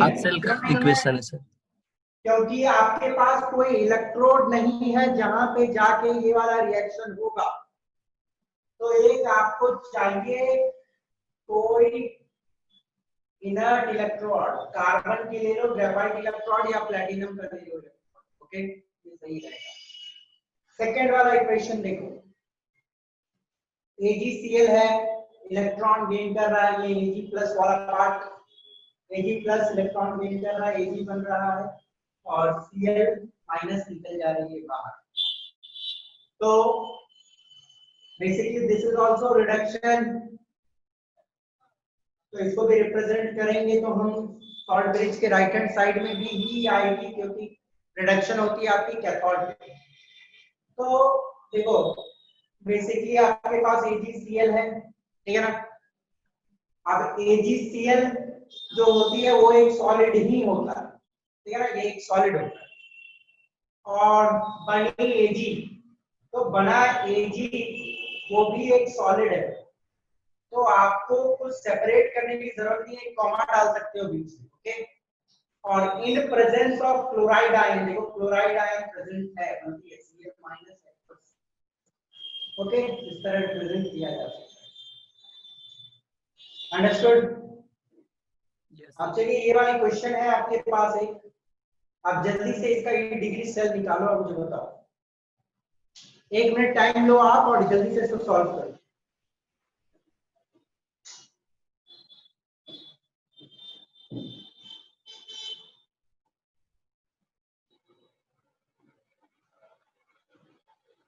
Half cell का equation है sir. क्योंकि आपके पास कोई इलेक्ट्रोड नहीं है जहां पे जाके ये वाला रिएक्शन होगा, तो एक आपको चाहिए कोई इनर्ट इलेक्ट्रोड, कार्बन के ले लो, ग्रेफाइट इलेक्ट्रोड या प्लेटिनम का ले लो। ओके, ये सही रहेगा। सेकंड वाला इक्वेशन देखो, AgCl है, इलेक्ट्रॉन गेन कर रहा है, ये Ag प्लस वाला part, Ag plus electron gain कर रहा है, Ag बन रहा है और Cl माइनस निकल जा रही है बाहर। तो basically this is also reduction, तो इसको भी रिप्रेजेंट करेंगे तो हम शॉर्ट ब्रिज के राइट हैंड साइड में भी ही आएगी, क्योंकि रिडक्शन होती है आपकी कैथोड पे। तो देखो बेसिकली आपके पास AgCl है, ठीक है ना। अब AgCl जो होती है वो एक सॉलिड ही होता है, ठीक है ना, ये एक सॉलिड होता है। और बनी Ag, तो बना Ag वो भी एक सॉलिड है, तो आपको कुछ सेपरेट करने की जरूरत नहीं है, कॉमा डाल सकते हो बीच में। ओके, और in presence of chloride ion, देखो क्लोराइड आयन प्रेजेंट है, बल्कि Cl माइनस है। ओके, इस तरह रिप्रेजेंट किया जा सकता है। अंडरस्टूड? अब चलिए ये वाली क्वेश्चन है आपके पास एक, आप जल्दी से इसका ये डिग्री सेल निकालो और मुझे बताओ। 1 मिनट टाइम लो आप और जल्दी से इसको सॉल्व करो।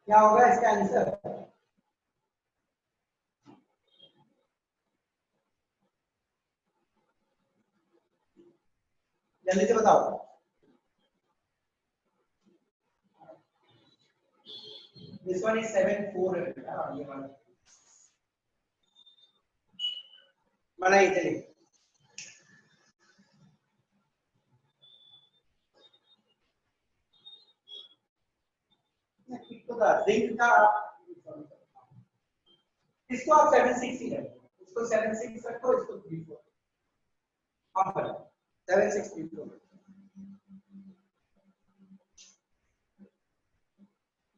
क्या होगा इसका आंसर? जल्दी से बताओ। This one is 7-4 है बेटा, ये वाला बनाइए चलिए। जिंक का इसको आप 7-6 ही रखो, इसको 7-6 रखो, इसको 3-4 आप करो 7-6-3-4।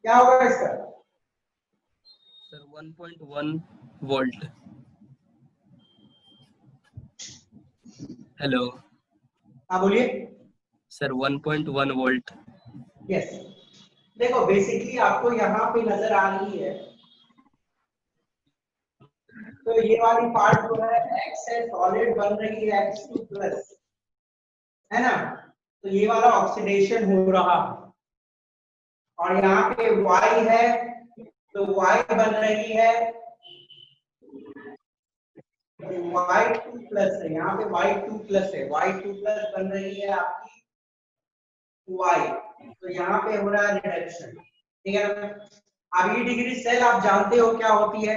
क्या होगा इसका सर? 1.1 वोल्ट। हेलो हाँ बोलिए सर, 1.1 वोल्ट। यस। देखो बेसिकली आपको यहाँ पे नजर आ रही है, तो ये वाली पार्ट जो है X है, सॉलिड बन रही है X2 प्लस, है ना, तो ये वाला ऑक्सीडेशन हो रहा है। और यहाँ पे Y है, तो Y बन रही है Y2 प्लस है, यहाँ पे Y2 प्लस है, Y2 प्लस बन रही है आपकी Y, तो यहाँ पे हो रहा है रिडक्शन, ठीक है ना। अब ई डिग्री सेल आप जानते हो क्या होती है,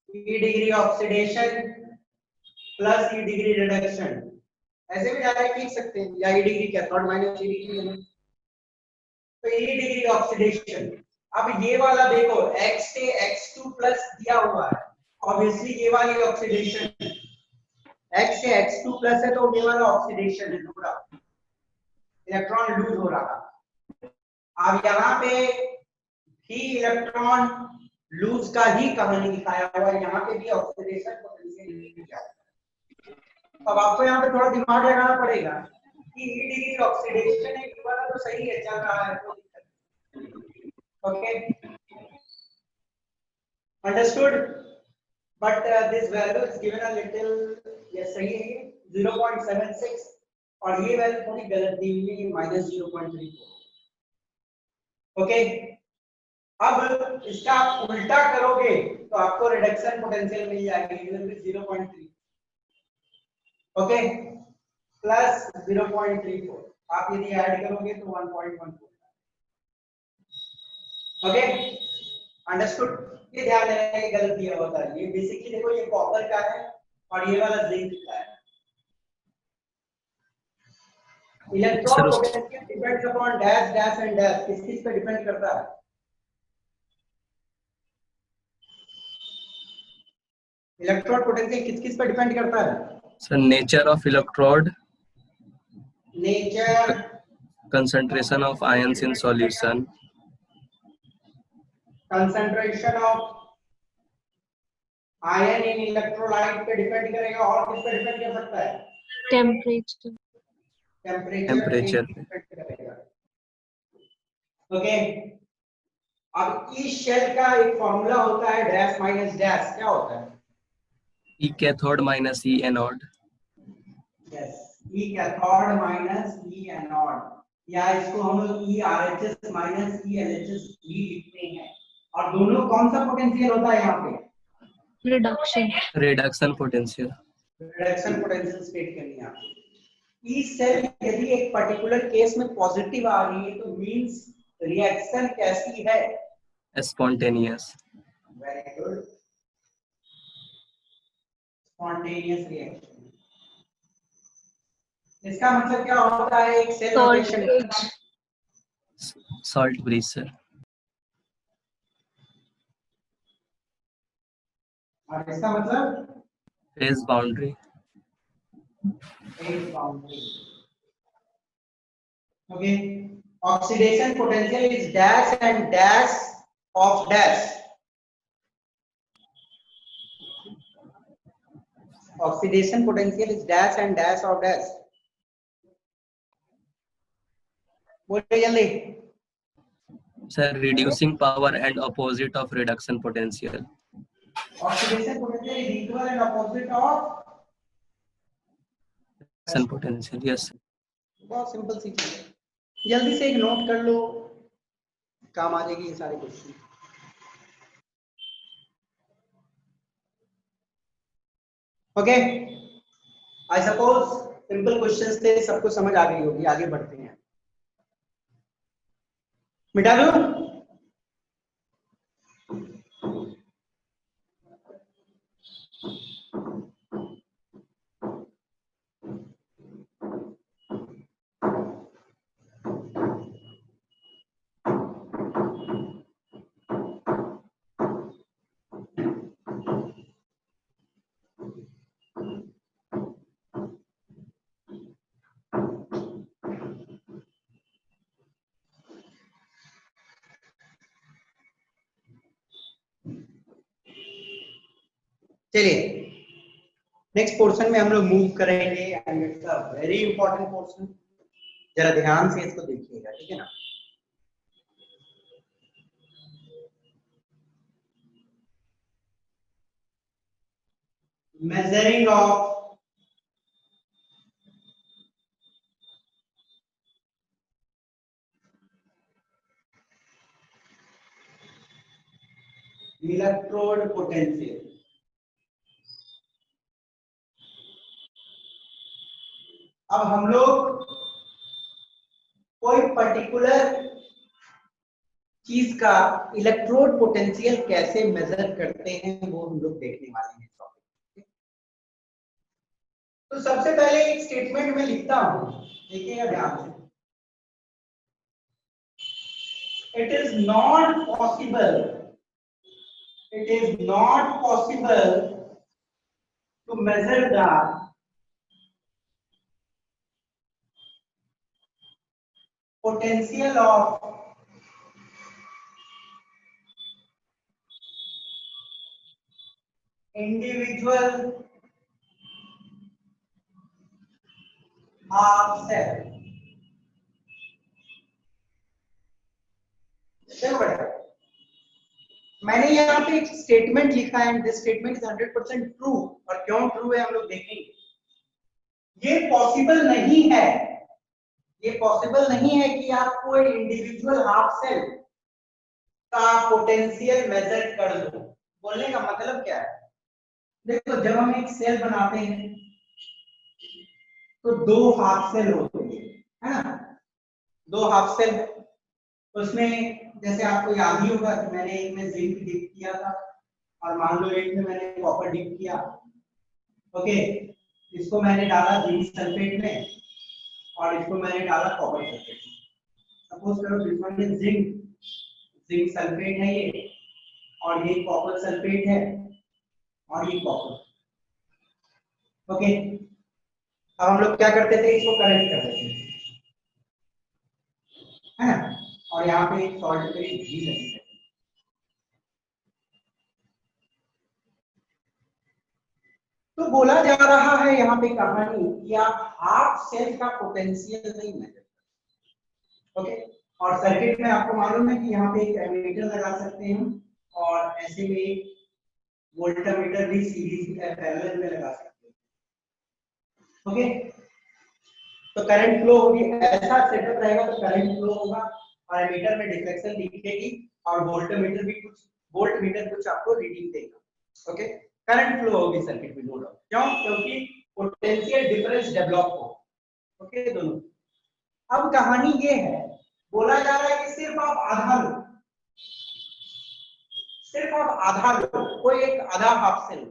ई डिग्री ऑक्सीडेशन प्लस ई डिग्री रिडक्शन, ऐसे भी डायरेक्ट लिख सकते हैं, या ई degree cathode minus E degree है, तो ई डिग्री ऑक्सीडेशन। अब ये वाला देखो X से X2 प्लस दिया हुआ है, ऑब्वियसली ये वाली ऑक्सीडेशन, X से X2 प्लस है तो ये वाला ऑक्सीडेशन है, पूरा इलेक्ट्रॉन लूज हो रहा। अब यहाँ पे भी इलेक्ट्रॉन लूज का ही कहानी दिखाया हुआ है, यहाँ पे भी ऑक्सीडेशन पोटेंशियल दिया है। अब आपको यहाँ पे थोड़ा दिमाग लगाना पड़ेगा कि ई डिग्री ऑक्सीडेशन है, ये वाला तो सही है, चल रहा है, कोई दिक्कत नहीं। Okay, understood, but this value is given a little, ये सही है, ये 0.76, और ये वैल्यू थोड़ी गलत दी हुई है, -0.34। ओके, अब इसका आप उल्टा करोगे तो आपको रिडक्शन पोटेंशियल मिल जाएगी 0.3, ओके, प्लस 0.34, आप यदि ऐड करोगे तो 1.14। Okay, understood? ये ध्यान देना है, गलत दिया होता है, ये बेसिकली देखो ये कॉपर का है और ये वाला जिंक का है। Electron potential depends upon dash dash and dash, किस किस पे डिपेंड करता है? इलेक्ट्रोड पोटेंशियल किस किस पे डिपेंड करता है? Sir, nature of electrode, nature, concentration of ions in solution, concentration of ion in electrolyte पे डिपेंड करेगा, और किस पे डिपेंड कर सकता है? टेम्परेचर, टेम्परेचर पे temperature, डिपेंड करेगा। ओके, अब इस शेल का एक फॉर्मूला होता है डैश माइनस डैश, क्या होता है? E cathode minus E anode, yes, E cathode minus E anode, या इसको हम लोग E RHS minus E LHS भी लिखते हैं। और दोनों कौन सा पोटेंशियल होता है यहाँ पे? Reduction, reduction potential, reduction potential state करनी है आपको। ई सेल यदि एक पर्टिकुलर केस में पॉजिटिव आ रही है तो मींस रिएक्शन कैसी है? spontaneous, very good, spontaneous reaction. इसका मतलब क्या होता है? एक cell salt rotation, bridge, salt bridge sir, और इसका मतलब phase boundary, phase boundary। Okay, oxidation potential is dash and dash of dash. Oxidation potential is dash and dash of dash. बोलिए जल्दी। sir reducing power and opposite of reduction potential, Oxidation potential is equal and opposite of reduction potential, yes sir. बहुत simple सी चीज है, जल्दी से एक note कर लो, काम आ जाएगी ये सारे question. Okay, I suppose simple questions थे, सबको समझ आ गई होगी। आगे बढ़ते हैं, मिटा दो। चलिए नेक्स्ट पोर्शन में हम लोग मूव करेंगे, and it's a very important portion. जरा ध्यान से इसको देखिएगा, ठीक है ना? Measuring of electrode potential. अब हम लोग कोई पर्टिकुलर चीज का इलेक्ट्रोड पोटेंशियल कैसे मेजर करते हैं वो हम लोग देखने वाले हैं टॉपिक। तो सबसे पहले एक स्टेटमेंट में लिखता हूं, देखिएगा ध्यान से। It is not possible, it is not possible to measure the potential of individual half cell। मैंने यहाँ पे एक स्टेटमेंट लिखा है, and this statement is 100% true. और क्यों ट्रू है हम लोग देखेंगे। ये पॉसिबल नहीं है, ये पॉसिबल नहीं है कि आप कोई इंडिविजुअल हाफ सेल का पोटेंशियल मेजर कर लो। बोलने का मतलब क्या है? देखो, जब हम एक सेल बनाते हैं तो दो हाफ सेल होते हैं, है ना? दो हाफ सेल, उसमें जैसे आपको याद ही होगा कि मैंने एक में जिंक डिप किया था, और मान लो एक में मैंने कॉपर डिप किया। ओके, इसको मैंने डाला जिंक सल्फेट में, और इसको मैंने डाला कॉपर सल्फेट में। सपोज करो this one is zinc sulphate है ये, और ये कॉपर सल्फेट है, और ये कॉपर। ओके, अब हम लोग क्या करते थे, इसको कनेक्ट कर देते थे। है ना, और यहाँ पे एक सॉलिटरी भी लगी है। तो बोला जा रहा है यहाँ पे कहानी कि आप हाफ सेल का पोटेंशियल नहीं मेजर, ओके। और सर्किट में आपको मालूम है कि यहाँ पे एक एमीटर लगा सकते हैं और ऐसे में एक वोल्टमीटर भी सीरीज पैरेलल में लगा सकते हैं, ओके। तो करंट फ्लो होगी, ऐसा सेटअप रहेगा तो करंट फ्लो होगा और एमीटर में डिफ्लेक्शन दिखेगी और वोल्टमीटर कुछ आपको रीडिंग देगा, ओके। करंट फ्लो होगी सर्किट में, नो डाउट। क्यों? क्योंकि पोटेंशियल डिफरेंस डेवलप हो, ओके, दोनों। अब कहानी ये है, बोला जा रहा है कि सिर्फ आप आधा लो, सिर्फ आप आधा लो, कोई एक आधा हाफ सेल,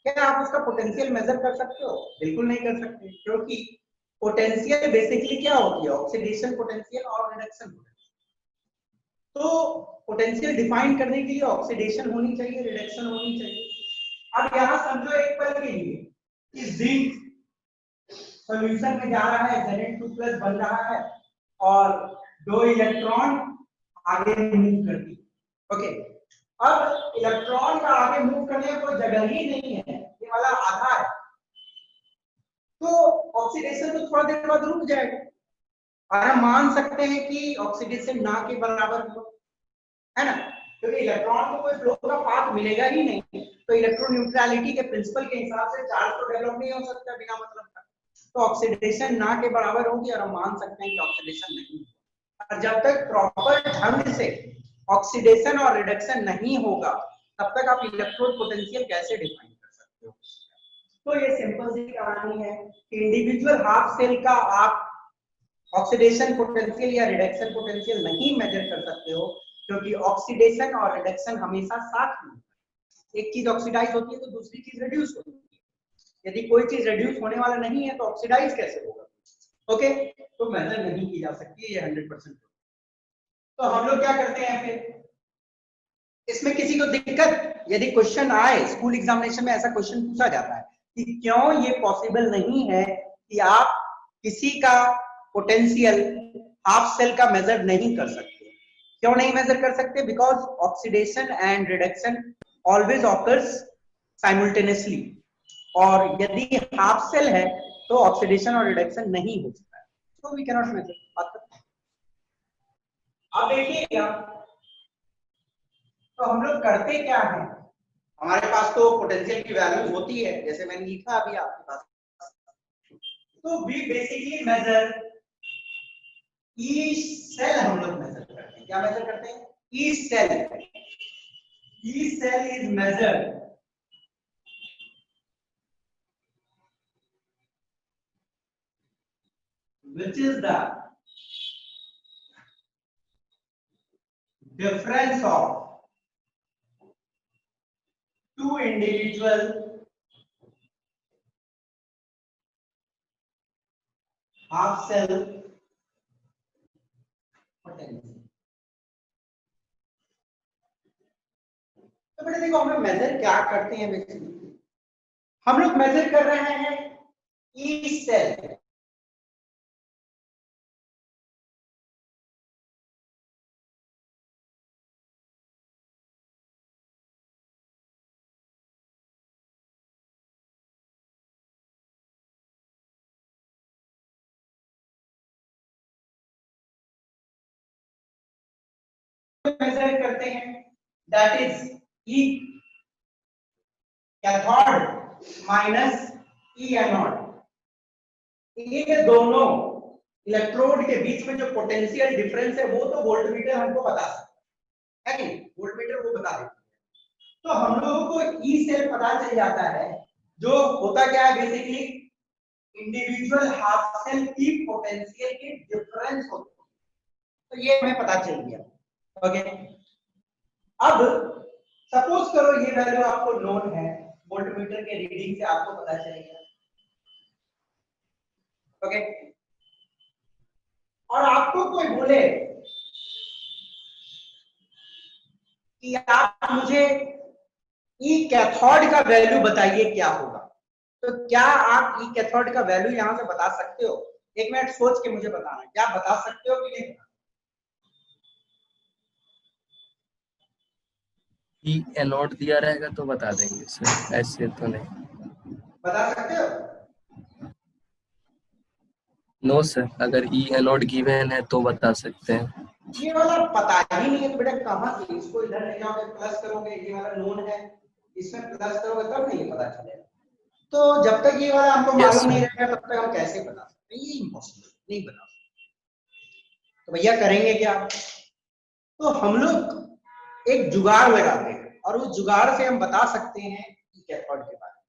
क्या आप उसका पोटेंशियल मेजर कर सकते हो? बिल्कुल नहीं कर सकते, क्योंकि पोटेंशियल बेसिकली क्या होती है? ऑक्सीडेशन पोटेंशियल और रिडक्शन पोटेंशियल। तो पोटेंशियल डिफाइन करने के लिए ऑक्सीडेशन होनी चाहिए, रिडक्शन होनी चाहिए। अब यहां समझो एक पल के लिए कि जिंक सॉल्यूशन में जा रहा है, Zn2+ बन रहा है और 2 इलेक्ट्रॉन आगे मूव करती, ओके। अब इलेक्ट्रॉन का आगे मूव करने का कोई जगह ही नहीं है, ये वाला आधा है, तो ऑक्सीडेशन तो थोड़ा देर बाद रुक जाएगा और हम मान सकते हैं कि ऑक्सीडेशन ना के बराबर हो, है ना, क्योंकि इलेक्ट्रॉन को कोई फ्लो का पाथ मिलेगा ही नहीं। तो इलेक्ट्रोन्यूट्रलिटी के प्रिंसिपल के हिसाब से चार्ज तो डेवलप नहीं हो सकता बिना मतलब का, तो ऑक्सीडेशन ना के बराबर होगी और हम मान सकते हैं कि ऑक्सीडेशन नहीं है। और जब तक प्रॉपर ढंग से ऑक्सीडेशन और रिडक्शन नहीं होगा तब तक आप इलेक्ट्रोड पोटेंशियल कैसे डिफाइन कर सकते हो? तो ये सिंपल सी कहानी है कि इंडिविजुअल हाफ सेल का आप ऑक्सीडेशन पोटेंशियल या रिडक्शन पोटेंशियल नहीं मेजर कर सकते हो, क्योंकि ऑक्सीडेशन और रिडक्शन हमेशा साथ में, एक चीज ऑक्सीडाइज होती है तो दूसरी चीज रिड्यूस होती है। यदि कोई चीज रिड्यूस होने वाला नहीं है तो ऑक्सीडाइज कैसे होगा? ओके, तो मेजर नहीं की जा सकती, ये 100%। तो हम लोग क्या करते हैं फिर? इसमें किसी को दिक्कत, यदि क्वेश्चन आए स्कूल एग्जामिनेशन में, ऐसा क्वेश्चन पूछा जाता है कि क्यों ये पॉसिबल नहीं है कि आप किसी का पोटेंशियल हाफ सेल का मेजर नहीं कर सकते? क्यों नहीं मेजर कर सकते? Because oxidation and reduction always occurs simultaneously, और यदि हाफ सेल है तो ऑक्सीडेशन और रिडक्शन नहीं हो सकता है, तो वी कैन नॉट मेजर। अब देखिएगा, तो हम लोग करते क्या है, हमारे पास तो पोटेंशियल की वैल्यूज होती है, जैसे मैंने लिखा अभी आपके पास, तो we basically measure each cell, हम लोग मेजर करते हैं। क्या मेजर करते हैं? Each cell. Each cell is measured which is the difference of two individual half cell potential। तो बेटा देखो, हम लोग मेजर क्या करते हैं बेसिकली, हम लोग मेजर कर रहे हैं ईच सेल। मेजर करते हैं that is E cathode minus E anode. ये दोनों इलेक्ट्रोड के बीच में जो पोटेंशियल डिफरेंस है वो तो वोल्टमीटर हमको बता सकता है कि नहीं? वोल्टमीटर वो बता देता है। तो हम लोगों को ई सेल पता चल जाता है, जो होता क्या है बेसिकली, इंडिविजुअल हाफ सेल की पोटेंशियल की डिफरेंस होती है। तो ये हमें पता चल गया, ओके। अब सपोज करो ये वैल्यू आपको नोन है, वोल्टमीटर के रीडिंग से आपको पता चलेगा, ओके। और आपको कोई बोले कि आप मुझे ई कैथोड का वैल्यू बताइए क्या होगा, तो क्या आप ई कैथोड का वैल्यू यहां से बता सकते हो? 1 मिनट सोच के मुझे बताना, क्या बता सकते हो कि नहीं? ई एनोड दिया रहेगा तो बता देंगे सर, ऐसे तो नहीं। बता सकते हो? नो सर, अगर ई एनोड गिवन है तो बता सकते हैं। ये वाला पता ही नहीं है बेटा, कहाँ से इसको इधर ले जाओगे प्लस करोगे, ये वाला नोन है, इसमें प्लस करोगे तब नहीं पता चलेगा। तो जब तक ये वाला हमको यस मालूम नहीं सर। रहेगा तब तक हम कैसे बता सकते हैं? ये इम्पॉसिबल, नहीं बता सकते। तो भैया करेंगे क्या? तो हम लोग एक जुगाड़ लगाते हैं और उस जुगाड़ से हम बता सकते हैं कि कैथोड के बारे में।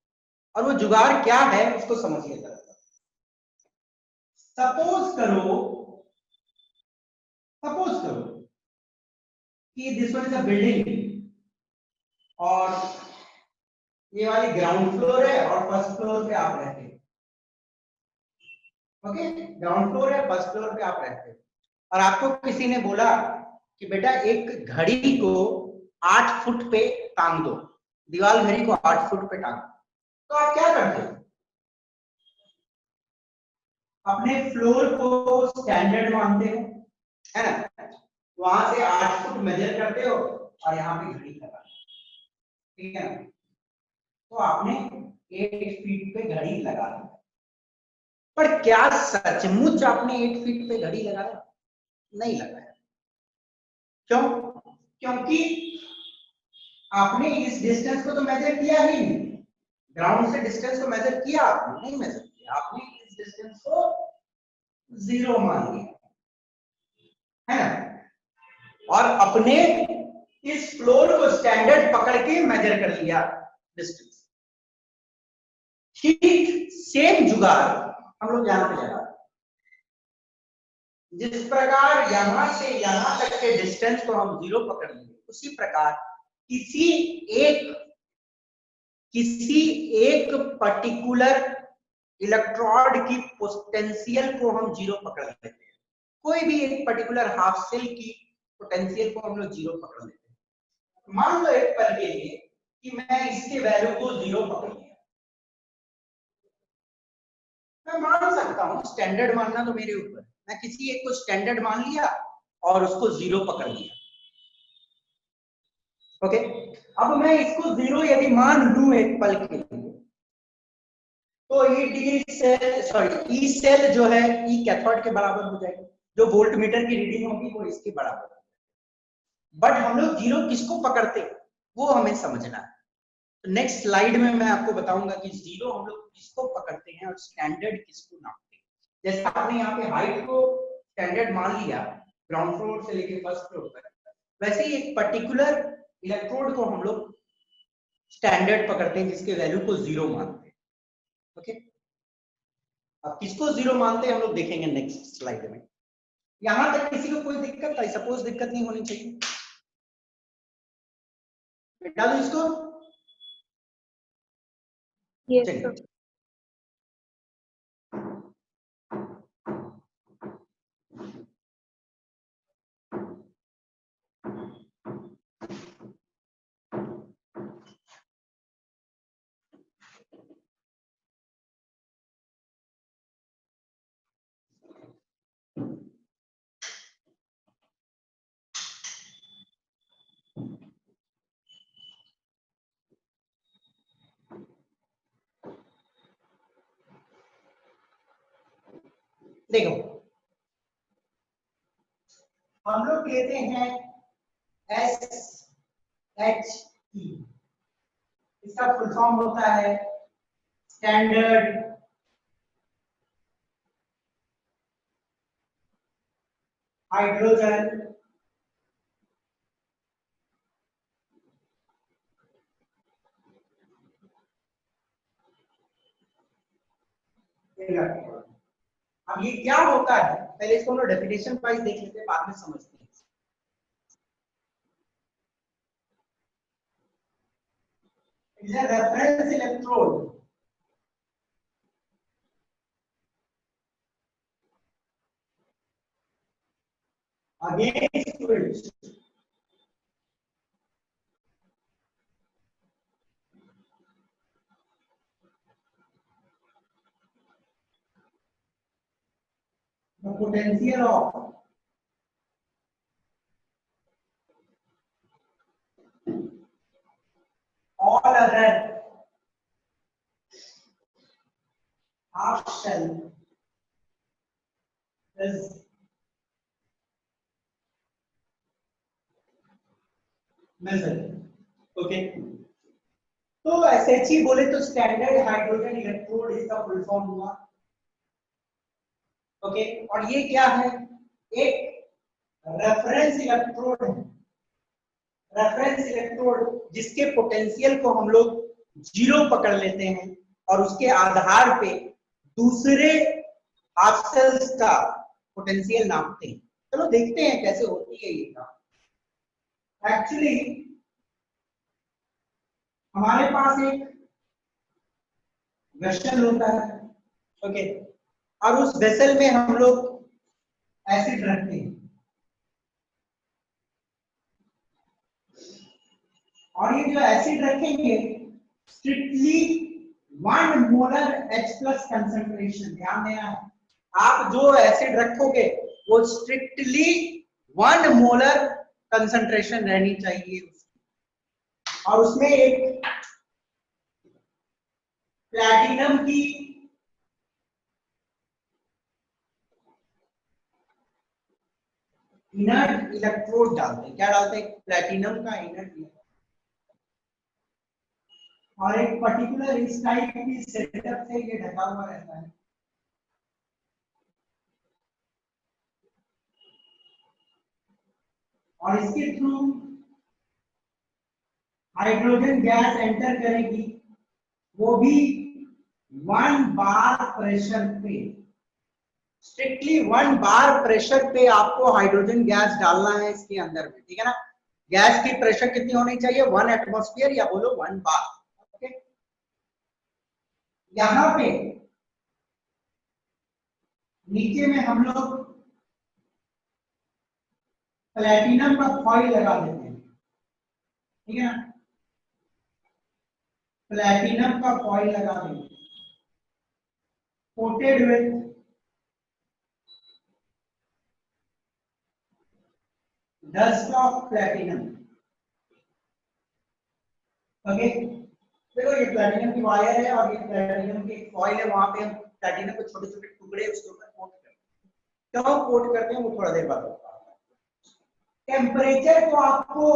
और वो जुगाड़ क्या है उसको समझिए जरा। सपोज करो कि this one is a building और ये वाली ग्राउंड फ्लोर है और फर्स्ट फ्लोर पे आप रहते हैं। ओके, ग्राउंड फ्लोर है, फर्स्ट फ्लोर पे आप रहते हैं और आपको किसी ने बोला कि बेटा एक घड़ी को 8 फुट पे टांग दो, दीवार घड़ी को 8 फुट पे टांग दो, तो आप क्या करते हो? अपने फ्लोर को स्टैंडर्ड मानते हो, है ना? वहां से 8 फुट मेजर करते हो और यहाँ पे घड़ी लगा, ठीक है ना? तो आपने 8 फीट पे घड़ी लगा दी, पर क्या सचमुच आपने 8 फीट पे घड़ी लगाया? नहीं लगाया। क्यों? क्योंकि आपने इस डिस्टेंस को तो मेजर किया ही नहीं, ग्राउंड से डिस्टेंस को मेजर किया आपने? नहीं मेजर किया, आपने इस डिस्टेंस को 0 मान लिया, है ना? और अपने इस फ्लोर को स्टैंडर्ड पकड़ के मेजर कर लिया डिस्टेंस। ठीक सेम जुगाड़ हम लोग यहां पे लगा, जिस प्रकार यहां से यहां तक के डिस्टेंस को हम 0 पकड़ लेंगे, उसी प्रकार किसी एक पर्टिकुलर इलेक्ट्रोड की पोटेंशियल को हम 0 पकड़ लेते हैं। कोई भी एक पर्टिकुलर हाफ सेल की पोटेंशियल को हम लोग 0 पकड़ लेते हैं। मान लो एक पल के लिए कि मैं इसके वैल्यू को 0 पकड़ लिया, मैं मान सकता हूं, स्टैंडर्ड मानना तो मेरे ऊपर, मैं किसी एक को स्टैंडर्ड मान लिया और उसको 0 पकड़ लिया। ओके, अब मैं इसको 0 यदि मान लूं एक पल के लिए, तो E degree cell, sorry E cell जो है ई कैथोड के बराबर हो जाएगी, जो वोल्ट मीटर की रीडिंग होगी वो इसके बराबर। बट हम लोग 0 किसको पकड़ते हैं वो हमें समझना है। तो नेक्स्ट स्लाइड में मैं आपको बताऊंगा कि 0 हम लोग किसको पकड़ते हैं और स्टैंडर्ड किसको नापते हैं। जैसे आपने यहाँ पे हाइट को स्टैंडर्ड मान लिया ग्राउंड फ्लोर से लेके फर्स्ट फ्लोर तक, वैसे ही एक पर्टिकुलर इलेक्ट्रोड को हम लोग स्टैंडर्ड पकड़ते हैं जिसके वैल्यू को 0 मानते हैं। ओके, अब किसको 0 मानते हैं हम लोग देखेंगे नेक्स्ट स्लाइड में। यहां तक किसी को कोई दिक्कत, आई सपोज दिक्कत नहीं होनी चाहिए, डालो इसको। Yes, चलिए, sir. देखो हम लोग कहते हैं एस एच ई, इसका फुल फॉर्म होता है स्टैंडर्ड हाइड्रोजन इलेक्ट्रॉन। अब ये क्या होता है, पहले इसको हम लोग डेफिनेशन वाइज देख लेते हैं, बाद में समझते हैं। It is a reference electrode against which the potential of all other half shell is measured। Okay, तो SHE बोले तो स्टैंडर्ड हाइड्रोजन इलेक्ट्रोड इसका फुल फॉर्म हुआ। ओके, और ये क्या है, एक रेफरेंस इलेक्ट्रोड है, रेफरेंस इलेक्ट्रोड जिसके पोटेंशियल को हम लोग 0 पकड़ लेते हैं और उसके आधार पे दूसरे हाफ सेल्स का पोटेंशियल नापते हैं। चलो देखते हैं कैसे होती है ये काम। एक्चुअली हमारे पास एक वेसल होता है, ओके, और उस वेसल में हम लोग एसिड रखते हैं, और ये जो एसिड रखेंगे स्ट्रिक्टली 1 मोलर H+ कंसंट्रेशन, ध्यान देना है, आप जो एसिड रखोगे वो स्ट्रिक्टली 1 मोलर कंसंट्रेशन रहनी चाहिए उसकी। और उसमें एक प्लैटिनम की इनर्ट इलेक्ट्रोड डालते हैं। क्या डालते हैं? प्लैटिनम का इनर्ट इलेक्ट्रोड। और एक पर्टिकुलर इस टाइप की सेटअप से ये ढका हुआ रहता है। और इसके थ्रू हाइड्रोजन गैस एंटर करेगी, वो भी 1 बार प्रेशर पे, स्ट्रिक्टली 1 बार प्रेशर पे आपको हाइड्रोजन गैस डालना है इसके अंदर में, ठीक है ना। गैस की प्रेशर कितनी होनी चाहिए? 1 एटमॉस्फेयर, या बोलो 1 बार। ओके, यहां पे नीचे में हम लोग प्लैटिनम का फॉइल लगा देते हैं, ठीक है ना, प्लैटिनम का फॉइल लगा देंगे coated with dust of platinum. Okay, देखो ये प्लैटिनम की वायर है और ये प्लैटिनम की फॉइल है, वहां पे हम प्लैटिनम के छोटे छोटे टुकड़े उसके ऊपर कोट करते हैं। क्यों कोट करते हैं वो थोड़ा देर बाद बताऊंगा। टेम्परेचर को आपको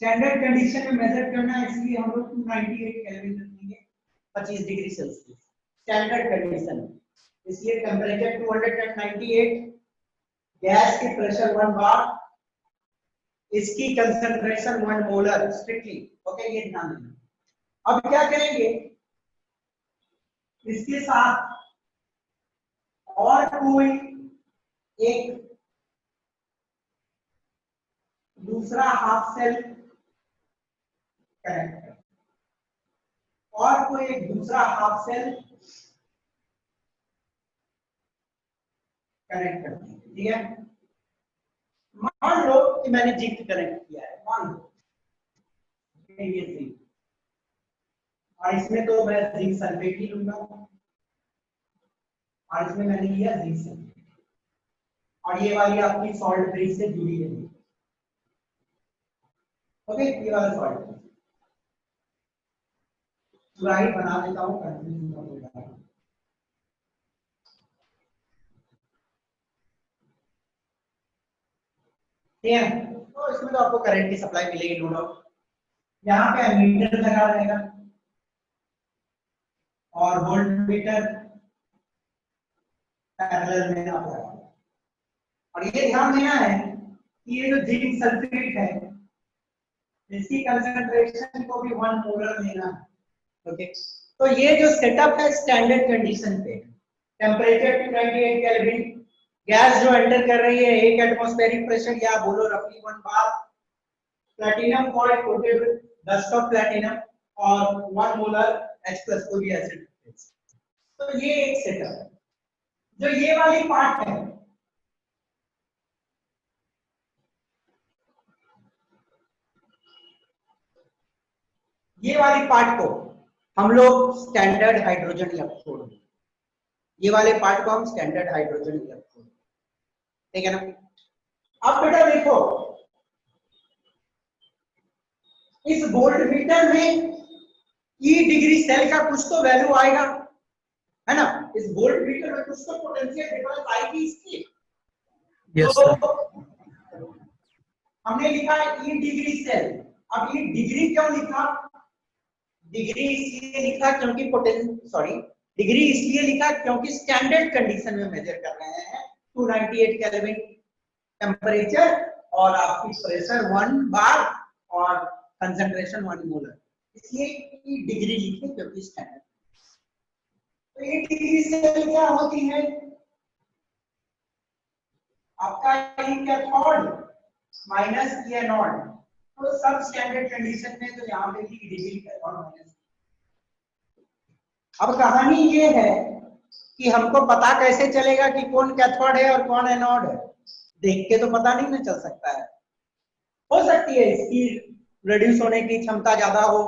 स्टैंडर्ड कंडीशन में मेजर करना है, इसलिए हम लोग 298 केल्विन रखेंगे, 25 डिग्री सेल्सियस स्टैंडर्ड कंडीशन, इसलिए टेम्परेचर 298, गैस की प्रेशर 1 बार, इसकी कंसंट्रेशन 1 मोलर स्ट्रिक्टली। ओके, ये ध्यान देना। अब क्या करेंगे, इसके साथ और कोई एक दूसरा हाफ सेल कनेक्ट कर, और कोई एक दूसरा हाफ सेल कनेक्ट करते हैं, ठीक है। मान लो कि मैंने जिंक कनेक्ट किया है, मान लो ये जिंक, और इसमें तो मैं जिंक सल्फेट ही लूंगा, और इसमें मैंने लिया जिंक सल्फेट, और ये वाली आपकी सॉल्ट ब्रिज से जुड़ी है। ओके, ये वाला सॉल्ट स्लाइड बना देता हूँ, कंफ्यूजन ना हो जाए। ठीक है, तो इसमें तो आपको करंट की सप्लाई मिलेगी, नो डाउट। यहाँ पे एमीटर लगा रहेगा और वोल्टमीटर पैरेलल में आप लगा, और ये ध्यान देना है कि ये जो जिंक सल्फेट है इसकी कंसंट्रेशन को भी 1 मोलर लेना है। ओके, तो ये जो सेटअप है स्टैंडर्ड कंडीशन पे, टेम्परेचर 298 केल्विन, गैस जो एंटर कर रही है 1 एटमॉस्फेरिक प्रेशर, या बोलो रफली 1 बार, platinum foil coated with dust of platinum, और 1 मोलर H+ को भी एसिड। तो ये एक सेटअप है। जो ये वाली पार्ट है, ये वाली पार्ट को हम लोग स्टैंडर्ड हाइड्रोजन इलेक्ट्रोड, ये वाले पार्ट को हम स्टैंडर्ड हाइड्रोजन इलेक्ट्रोड, ठीक है ना। अब बेटा देखो, इस वोल्ट मीटर में ई डिग्री सेल का कुछ तो वैल्यू आएगा, है ना। इस वोल्ट मीटर में कुछ तो पोटेंशियल डिफरेंस आएगी इसकी। यस तो सर। हमने लिखा ई डिग्री सेल। अब ये डिग्री क्यों लिखा? डिग्री इसलिए लिखा क्योंकि डिग्री इसलिए लिखा क्योंकि स्टैंडर्ड कंडीशन में मेजर कर रहे हैं 298 केल्विन टेम्परेचर और आपकी प्रेशर 1 बार और कंसंट्रेशन 1 मोलर, इसलिए ये डिग्री लिखे क्योंकि स्टैंडर्ड। तो ये डिग्री सेल क्या होती है? आपका ई कैथोड माइनस ई एनोड, तो सब स्टैंडर्ड कंडीशन में तो यहाँ पे भी डिग्री कैथोड माइनस। अब कहानी ये है कि हमको पता कैसे चलेगा कि कौन कैथोड है और कौन एनोड है? देख के तो पता नहीं ना चल सकता है। हो सकती है इसकी रिड्यूस होने की क्षमता ज्यादा हो,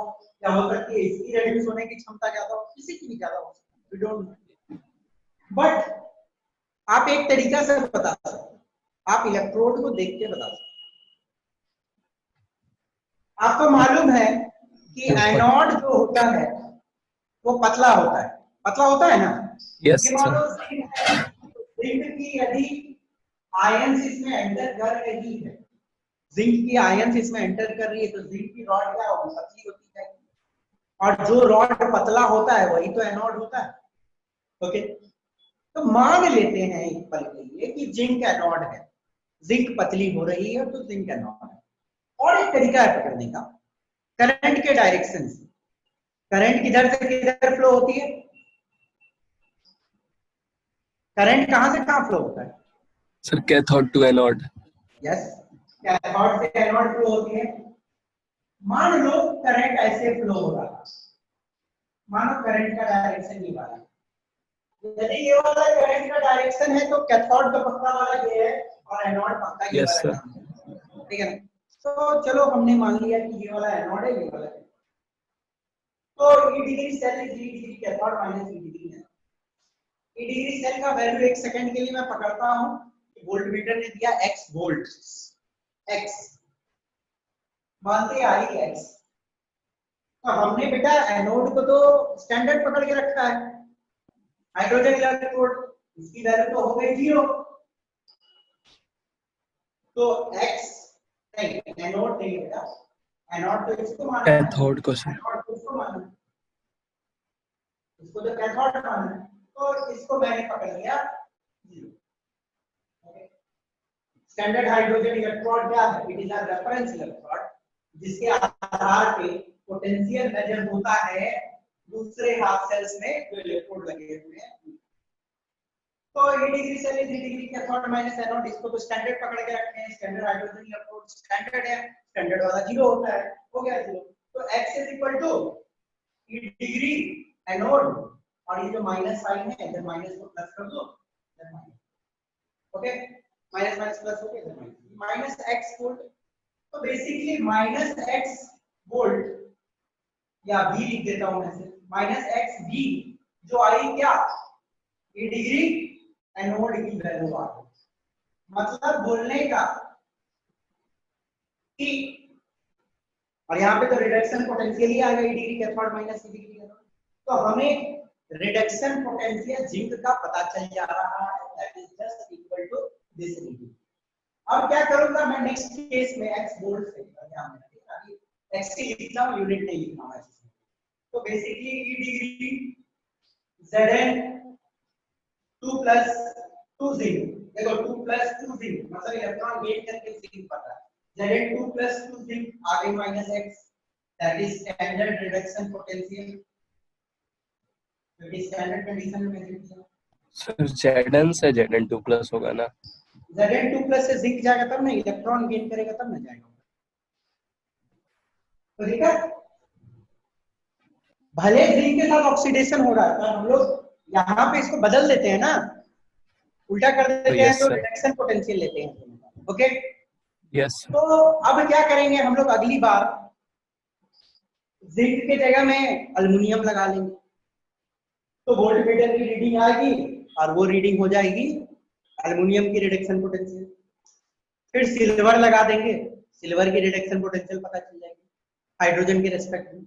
या हो सकती है इसकी रिड्यूस होने की क्षमता ज्यादा हो, किसी की भी ज्यादा हो सकती है, वी डोंट नो। बट आप एक तरीका से बता सकते, आप इलेक्ट्रोड को देख के बता सकते। आपको मालूम है कि एनोड जो होता है वो पतला होता है ना। यस ये मान लो सर। जिंक की यदि आयंस इसमें एंटर कर रही है, जिंक की आयंस इसमें एंटर कर रही है, तो जिंक की रॉड क्या होगी? पतली होती जाएगी, और जो रॉड पतला होता है वही तो एनोड होता है। ओके, तो मान लेते हैं एक पल के लिए कि जिंक एनोड है, जिंक पतली हो रही है तो जिंक एनोड है। और एक तरीका है पकड़ने का, करंट के डायरेक्शन से। करंट किधर से किधर फ्लो होती है? करंट कहां से कहां फ्लो होता है sir? Cathode to anode. Yes, cathode से एनोड फ्लो होती है। मान लो करंट ऐसे फ्लो हो रहा है, मानो करंट का डायरेक्शन ये वाला है। यदि ये वाला करंट का डायरेक्शन है तो कैथोड का पक्का वाला ये है और एनोड पक्का ये यस वाला है, ठीक है ना। तो चलो हमने मान लिया कि ये वाला एनोड है, ये वाला है। तो E degree cell is E degree cathode minus E degree है। ई डिग्री सेल का वैल्यू एक सेकंड के लिए मैं पकड़ता हूं। वोल्टमीटर ने दिया x वोल्ट, x मानते आई x। तो हमने बेटा एनोड को तो स्टैंडर्ड पकड़ के रखा है, हाइड्रोजन इलेक्ट्रोड, इसकी वैल्यू तो हो गई 0। तो x नहीं, एनोड नहीं बेटा, एनोड तो इसको मानना है, कैथोड को सर। एनोड को इसको मानना है, इसको तो कैथोड मानना है, तो इसको मैंने पकड़ लिया 0। स्टैंडर्ड हाइड्रोजन इलेक्ट्रोड क्या है? It is a reference electrode, जिसके आधार पे पोटेंशियल मेजर होता है दूसरे हाफ सेल्स में जो इलेक्ट्रोड लगे हुए हैं। तो E degree cell is E degree cathode minus anode, इसको तो स्टैंडर्ड पकड़ के रखे हैं। स्टैंडर्ड हाइड्रोजन इलेक्ट्रोड स्टैंडर्ड है, स्टैंडर्ड वाला 0 होता है, हो गया 0। तो x is equal to E degree anode, और ये जो माइनस साइन है इधर माइनस को प्लस कर दो, इधर minus, okay, minus minus plus हो गया, माइनस x वोल्ट। तो बेसिकली माइनस x वोल्ट, या v लिख देता हूं मैं, माइनस x v जो आई क्या? ई डिग्री एनोड की वैल्यू आ गई। मतलब बोलने का कि, और यहाँ पे तो रिडक्शन पोटेंशियल ही आ गई, ई degree cathode minus E degree anode. तो हमें रिडक्शन पोटेंशियल जिंक का पता चल जा रहा है, that is just equal to this degree. अब क्या करूंगा मैं नेक्स्ट केस में x वोल्ट से, ध्यान रखिए अभी x की लिखता हूं, यूनिट नहीं लिखना है। तो बेसिकली ई डिग्री Zn 2 प्लस 2 जिंक, देखो 2 प्लस 2 जिंक मतलब इलेक्ट्रॉन गेन करके जिंक पड़ रहा है। Zn 2 प्लस 2 जिंक आगे minus x, that is standard reduction potential, तो इस स्टैंडर्ड कंडीशन में मेजर किया। सर Zn से Zn2 प्लस होगा ना? Zn 2 प्लस से जिंक जाएगा तब ना, इलेक्ट्रॉन गेन करेगा तब ना जाएगा। तो ठीक है, भले जिंक के साथ ऑक्सीडेशन हो रहा है, पर हम लोग यहाँ पे इसको बदल देते हैं ना, उल्टा कर देते हैं, तो रिडक्शन पोटेंशियल लेते हैं। Okay yes. तो अब क्या करेंगे हम लोग? अगली बार जिंक के जगह में अल्युमिनियम लगा लेंगे, तो वोल्टमीटर की रीडिंग आएगी और वो रीडिंग हो जाएगी अल्युमिनियम की रिडक्शन पोटेंशियल। फिर सिल्वर लगा देंगे, सिल्वर की रिडक्शन पोटेंशियल पता चल जाएगी। हाइड्रोजन के रेस्पेक्ट में।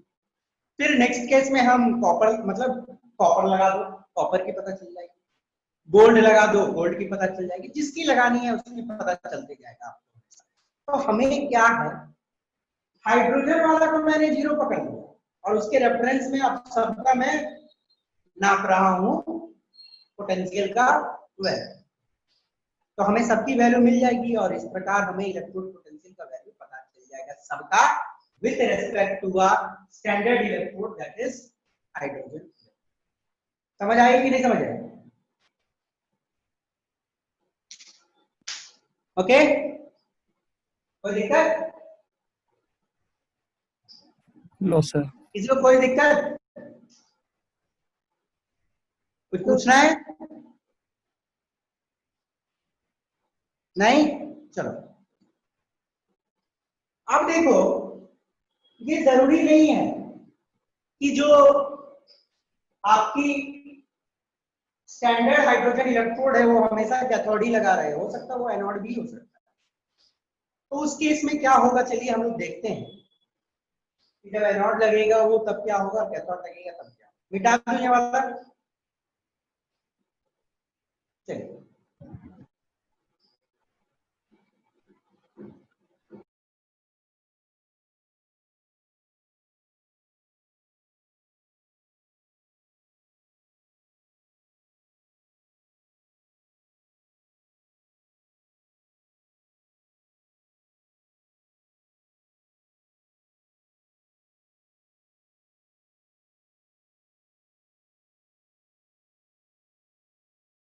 फिर नेक्स्ट केस में हम कॉपर, मतलब कॉपर लगा दो, कॉपर की पता चल जाएगी, गोल्ड लगा दो, गोल्ड की पता चल जाएगी, जिसकी लगानी है उसकी पता चलते जाएगा आपको। तो हमें क्या है, हाइड्रोजन वाला को मैंने 0 पकड़ लिया और उसके रेफरेंस में अब सबका मैं नाप रहा हूं पोटेंशियल का वैल्यू, तो हमें सबकी वैल्यू मिल जाएगी और इस प्रकार हमें इलेक्ट्रोड पोटेंशियल का वैल्यू पता चल जाएगा सबका with respect to a standard electrode that is hydrogen. समझ आई कि नहीं समझ आई? ओके, कोई दिक्कत? No sir. किसी को कोई दिक्कत? कुछ पूछना है? नहीं? चलो अब देखो, ये जरूरी नहीं है कि जो आपकी स्टैंडर्ड हाइड्रोजन इलेक्ट्रोड है वो हमेशा कैथोड ही लगा रहे, हो सकता है वो एनोड भी हो सकता है। तो उस केस में क्या होगा, चलिए हम लोग देखते हैं कि जब एनोड लगेगा वो तब क्या होगा, कैथोड लगेगा तब क्या। मिटा दूं ये वाला, चलिए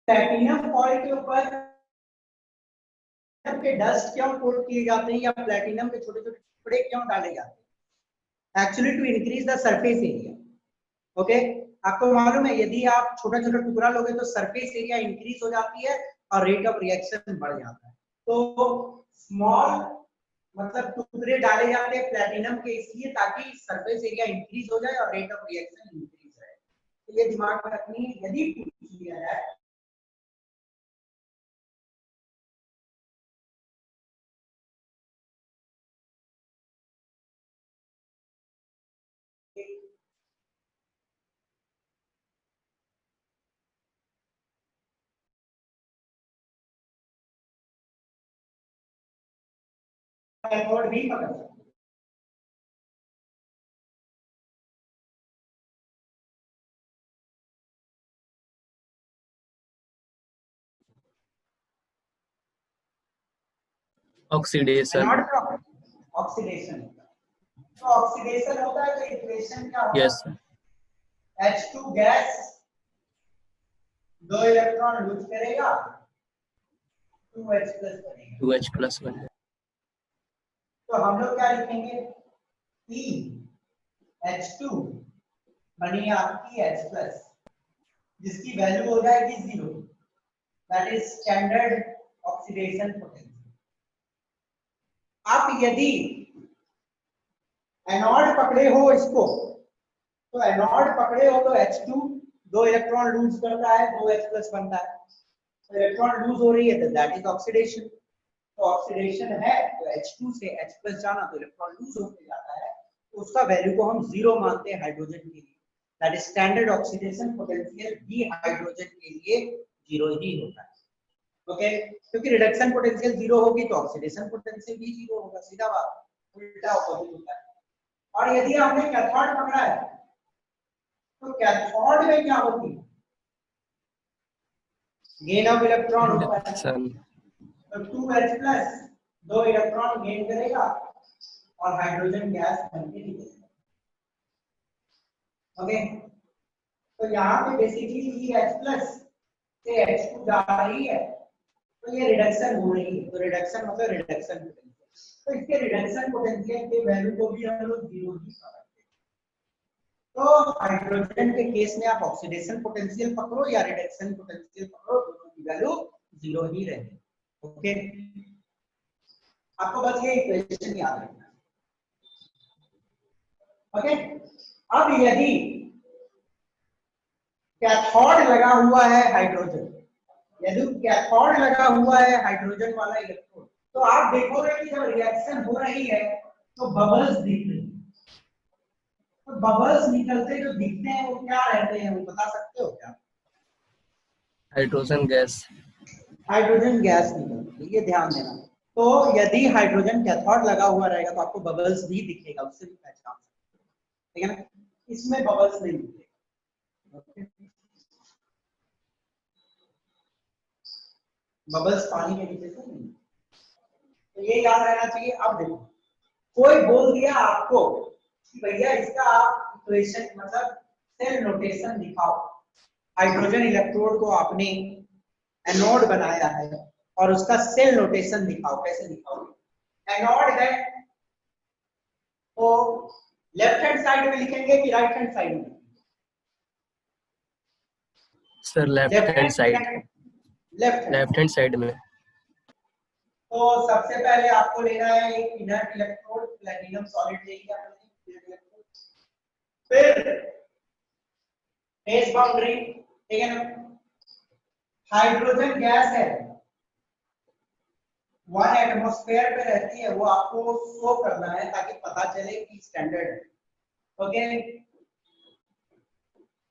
प्लैटिनम फॉइल के ऊपर के डस्ट क्यों कोट किए जाते हैं या प्लैटिनम के छोटे छोटे टुकड़े क्यों डाले जाते हैं? Actually to increase the surface area. Okay, आपको मालूम है यदि आप छोटा छोटा टुकड़ा लोगे तो सरफेस एरिया इंक्रीज हो जाती है और रेट ऑफ रिएक्शन बढ़ जाता है। तो स्मॉल मतलब टुकड़े डाले जाते हैं प्लैटिनम के इसलिए ताकि सरफेस एरिया इंक्रीज हो जाए और रेट ऑफ रिएक्शन इंक्रीज रहे। तो ये दिमाग में रखनी है, यदि पूछ लिया जाए कैथोड भी पकड़ सकते हैं। ऑक्सीडेशन। एनोड का ऑक्सीडेशन होता है। तो ऑक्सीडेशन होता है तो इक्वेशन क्या होगा? Yes sir. H2 gas 2 electron lose करेगा, 2H प्लस बनेगा। 2H प्लस बन जाए। तो हम लोग क्या लिखेंगे, E H2 बनी आपकी H प्लस, जिसकी वैल्यू हो जाएगी 0, that is standard oxidation potential. आप यदि एनोड पकड़े हो इसको, तो एनोड पकड़े हो तो H2 2 इलेक्ट्रॉन लूज करता है, 2H प्लस बनता है। तो इलेक्ट्रॉन लूज हो रही है तो दैट इज ऑक्सीडेशन। तो ऑक्सीडेशन है तो H2 से H प्लस जाना तो इलेक्ट्रॉन लूज होते जाता है, तो उसका वैल्यू को हम 0 मानते हैं हाइड्रोजन के लिए। That is standard oxidation potential भी हाइड्रोजन के लिए 0 ही होता है। ओके, क्योंकि रिडक्शन पोटेंशियल 0 होगी तो ऑक्सीडेशन पोटेंशियल भी 0 होगा, सीधा बात, उल्टा ऑपोजिट होता है। और यदि आपने कैथोड पकड़ा है तो कैथोड में क्या होती है, गेन ऑफ इलेक्ट्रॉन होता है। तो 2H प्लस 2 इलेक्ट्रॉन गेन करेगा और हाइड्रोजन गैस बनके निकलेगा। ओके, तो यहाँ पे बेसिकली H प्लस से H2 जा रही है तो ये रिडक्शन हो रही है, तो रिडक्शन मतलब रिडक्शन पोटेंशियल। तो इसके रिडक्शन पोटेंशियल के वैल्यू को भी हम लोग 0 ही पकड़ते हैं। तो हाइड्रोजन के केस में आप ऑक्सीडेशन पोटेंशियल पकड़ो या रिडक्शन पोटेंशियल पकड़ो, दोनों की वैल्यू 0 ही रहेगी। ओके, आपको बस ये इक्वेशन याद रखना। ओके, अब यदि कैथोड लगा हुआ है हाइड्रोजन, यदि कैथोड लगा हुआ है हाइड्रोजन वाला इलेक्ट्रोड, तो आप देखोगे कि जब रिएक्शन हो रही है तो बबल्स दिख रही है। तो बबल्स निकलते जो दिखते हैं वो क्या रहते हैं, वो बता सकते हो क्या? Hydrogen gas. हाइड्रोजन गैस निकलती है, ये ध्यान देना। तो यदि हाइड्रोजन कैथोड लगा हुआ रहेगा तो आपको बबल्स भी दिखेगा, उससे भी पहचान सकते हो, ठीक है ना? इसमें बबल्स नहीं दिखेगा। ओके, बबल्स पानी के नीचे से नहीं, तो ये याद रहना चाहिए। अब देखो, कोई बोल दिया आपको कि भैया इसका आप इक्वेशन मतलब सेल नोटेशन दिखाओ। हाइड्रोजन इलेक्ट्रोड को आपने एनोड बनाया है और उसका सेल नोटेशन दिखाओ, कैसे दिखाओगे? एनोड है तो लेफ्ट हैंड साइड में लिखेंगे कि राइट हैंड साइड में? Sir left left hand side. Hand, left left hand. Hand side में। तो सबसे पहले आपको लेना है एक इनर्ट इलेक्ट्रोड, प्लेटिनम सॉलिड ले लिया आपने। फिर फेस बाउंड्री, ठीक है ना? हाइड्रोजन गैस है, 1 एटमॉस्फेयर पे रहती है, वो आपको शो करना है ताकि पता चले कि स्टैंडर्ड है। ओके,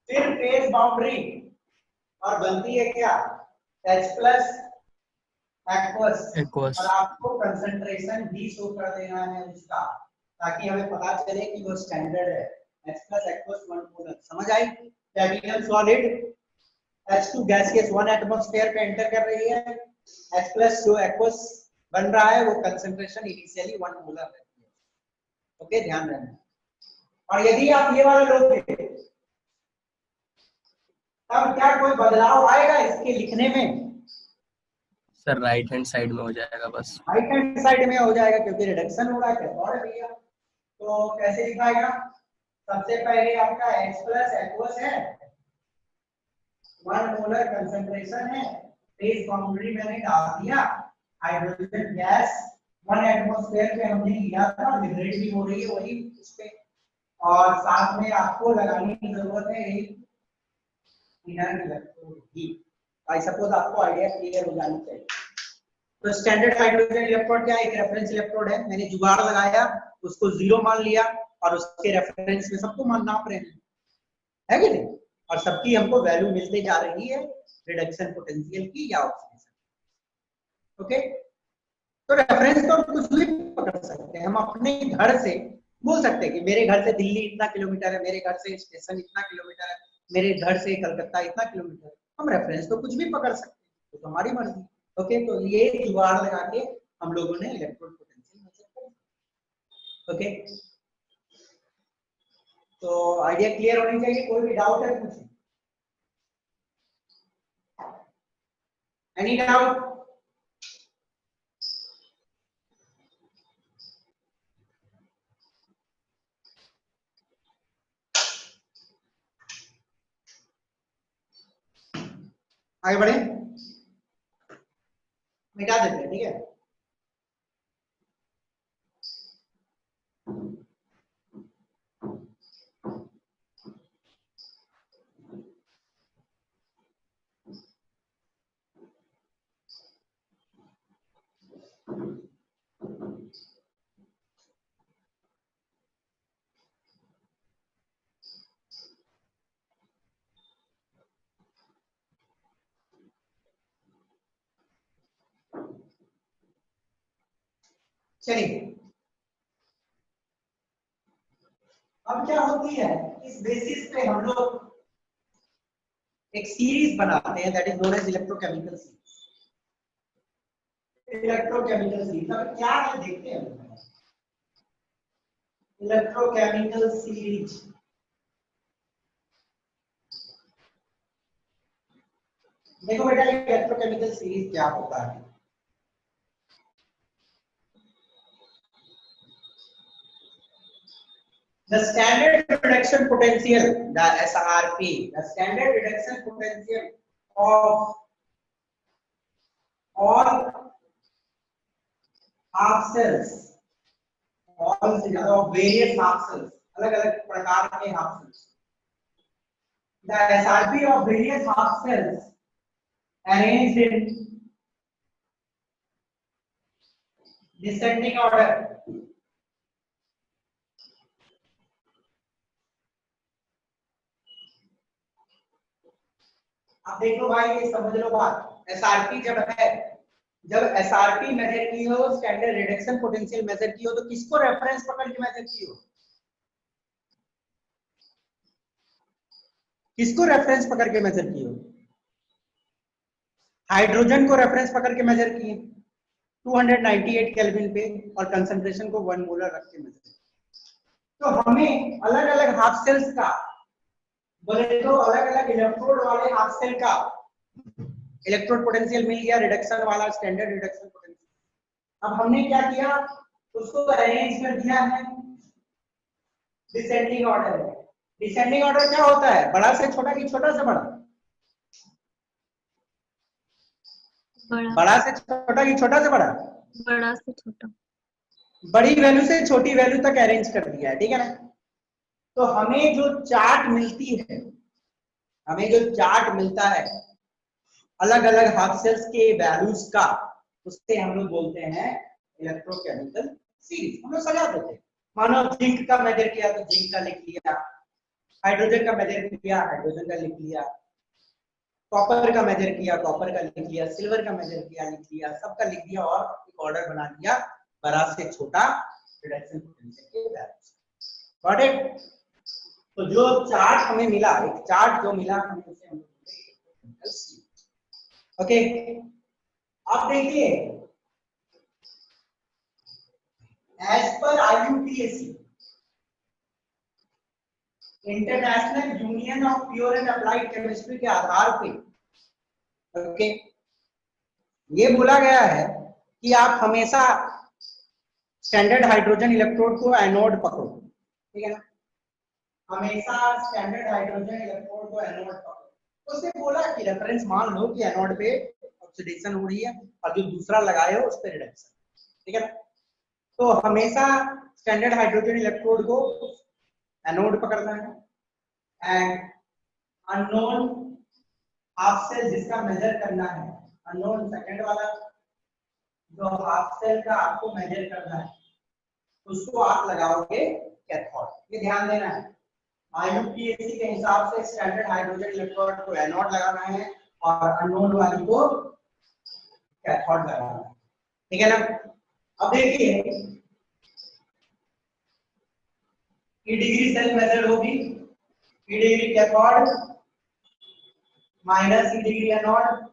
फिर फेस बाउंड्री और बनती है क्या? H plus aqueous, aqueous. और आपको कंसंट्रेशन भी शो कर देना है उसका, ताकि हमें पता चले कि वो स्टैंडर्ड है। H प्लस एक्वस 1 मोलर, समझ आई? Platinum solid H2 gaseous 1 atmosphere पे एंटर कर रही है, H प्लस जो एक्वस बन रहा है वो कंसंट्रेशन इनिशियली 1 मोलर रहती है। ओके, ध्यान रखना। और यदि आप ये वाला लोगे तब क्या कोई बदलाव आएगा इसके लिखने में? सर राइट हैंड साइड में हो जाएगा बस। राइट हैंड साइड में हो जाएगा क्योंकि रिडक्शन हो रहा है कैथोड भैया। तो कैसे लिखाएगा? सबसे पहले आपका H प्लस एक्वस है, 1 मोलर कंसंट्रेशन है, फेस बाउंड्री मैंने डाल दिया, हाइड्रोजन गैस 1 एटमॉस्फेयर पे हमने लिया था, लिबरेट भी हो रही है वही उस पे, और साथ में आपको लगाने की जरूरत है एक इनर्ट इलेक्ट्रोड भी। आई सपोज आपको आइडिया क्लियर हो जानी चाहिए। तो स्टैंडर्ड हाइड्रोजन इलेक्ट्रोड क्या है? एक रेफरेंस इलेक्ट्रोड है, मैंने जुगाड़ लगाया, उसको 0 मान लिया और उसके रेफरेंस में सबको मान नाप रहे हैं, है कि नहीं? और सबकी हमको वैल्यू मिलते जा रही है रिडक्शन पोटेंशियल की या ऑक्सीडेशन। ओके, तो रेफरेंस तो कुछ भी पकड़ सकते हैं हम, अपने घर से बोल सकते हैं कि मेरे घर से दिल्ली इतना किलोमीटर है, मेरे घर से स्टेशन इतना किलोमीटर है, मेरे घर से कलकत्ता इतना किलोमीटर है, हम रेफरेंस तो कुछ भी पकड़ सकते हैं, तो हमारी मर्जी। ओके, तो ये जुगाड़ लगा के हम लोगों ने इलेक्ट्रोड पोटेंशियल मेजर किया। ओके, तो आइडिया क्लियर होनी चाहिए। कोई भी डाउट है पूछिए, एनी डाउट? आगे बढ़े, मिटा देते हैं, ठीक है? चलिए, अब क्या होती है, इस बेसिस पे हम लोग एक सीरीज बनाते हैं, that is known as electrochemical series. Electrochemical series अब क्या है देखते हैं। इलेक्ट्रोकेमिकल सीरीज, देखो बेटा इलेक्ट्रोकेमिकल सीरीज क्या होता है। The standard reduction potential, the SRP, the standard reduction potential of all half cells, all of various half cells, अलग-अलग प्रकार के half cells. The SRP of various half cells arranged in descending order अब देखो भाई, ये समझ लो बात, SRP जब है, जब एसआरपी मेजर की हो, स्टैंडर्ड रिडक्शन पोटेंशियल मेजर की हो, तो किसको रेफरेंस पकड़ के मेजर की हो? किसको रेफरेंस पकड़ के मेजर की हो? हाइड्रोजन को रेफरेंस पकड़ के मेजर किए 298 केल्विन पे, और कंसंट्रेशन को 1 मोलर रख के मेजर। तो हमें अलग अलग हाफ सेल्स का, बोले तो अलग अलग इलेक्ट्रोड वाले हाफ सेल का इलेक्ट्रोड पोटेंशियल मिल गया, रिडक्शन वाला, स्टैंडर्ड रिडक्शन पोटेंशियल। अब हमने क्या किया, उसको अरेंज कर दिया है डिसेंडिंग ऑर्डर में। डिसेंडिंग ऑर्डर क्या होता है? बड़ा से छोटा कि छोटा से बड़ा? बड़ा से छोटा कि छोटा से बड़ा? बड़ा से छोटा। बड़ी वैल्यू से छोटी वैल्यू तक अरेंज कर दिया है, ठीक है ना। तो हमें जो चार्ट मिलती है, हमें जो चार्ट मिलता है अलग अलग हाफ सेल्स के वैल्यूज का, उससे हम लोग बोलते हैं इलेक्ट्रोकेमिकल सीरीज। हम लोग सजा देते हैं। मानो जिंक का मेजर किया तो जिंक का लिख लिया, हाइड्रोजन का मेजर किया हाइड्रोजन का लिख लिया, कॉपर का मेजर किया कॉपर का लिख लिया, सिल्वर का मेजर किया लिख लिया, सबका लिख दिया और एक ऑर्डर बना दिया बड़ा से छोटा रिडक्शन पोटेंशियल के वैल्यूज। Got it? तो जो चार्ट हमें मिला, एक चार्ट जो मिला हमें, उसे हम लोग ओके। अब देखिए, as per IUPAC, International Union of Pure and Applied Chemistry के आधार पे, ओके, ये बोला गया है कि आप हमेशा स्टैंडर्ड हाइड्रोजन इलेक्ट्रोड को एनोड पकड़ो, ठीक है ना। हमेशा स्टैंडर्ड हाइड्रोजन इलेक्ट्रोड को एनोड पकड़ो। तो उसने बोला कि रेफरेंस मान लो कि एनोड पे ऑक्सीडेशन हो रही है और जो दूसरा लगाए हो उस पे रिडक्शन, ठीक है ना। तो हमेशा स्टैंडर्ड हाइड्रोजन इलेक्ट्रोड को एनोड पकड़ना है, एंड अननोन हाफ सेल जिसका मेजर करना है, अननोन सेकंड वाला जो हाफ सेल का आपको मेजर करना है, उसको आप लगाओगे कैथोड। ये ध्यान देना है, IUPAC के हिसाब से स्टैंडर्ड हाइड्रोजन इलेक्ट्रोड को एनोड लगाना है और अननोन वाली को कैथोड लगाना है, ठीक है ना। अब देखिए, ई डिग्री सेल मेजर होगी, ई degree cathode minus E degree anode.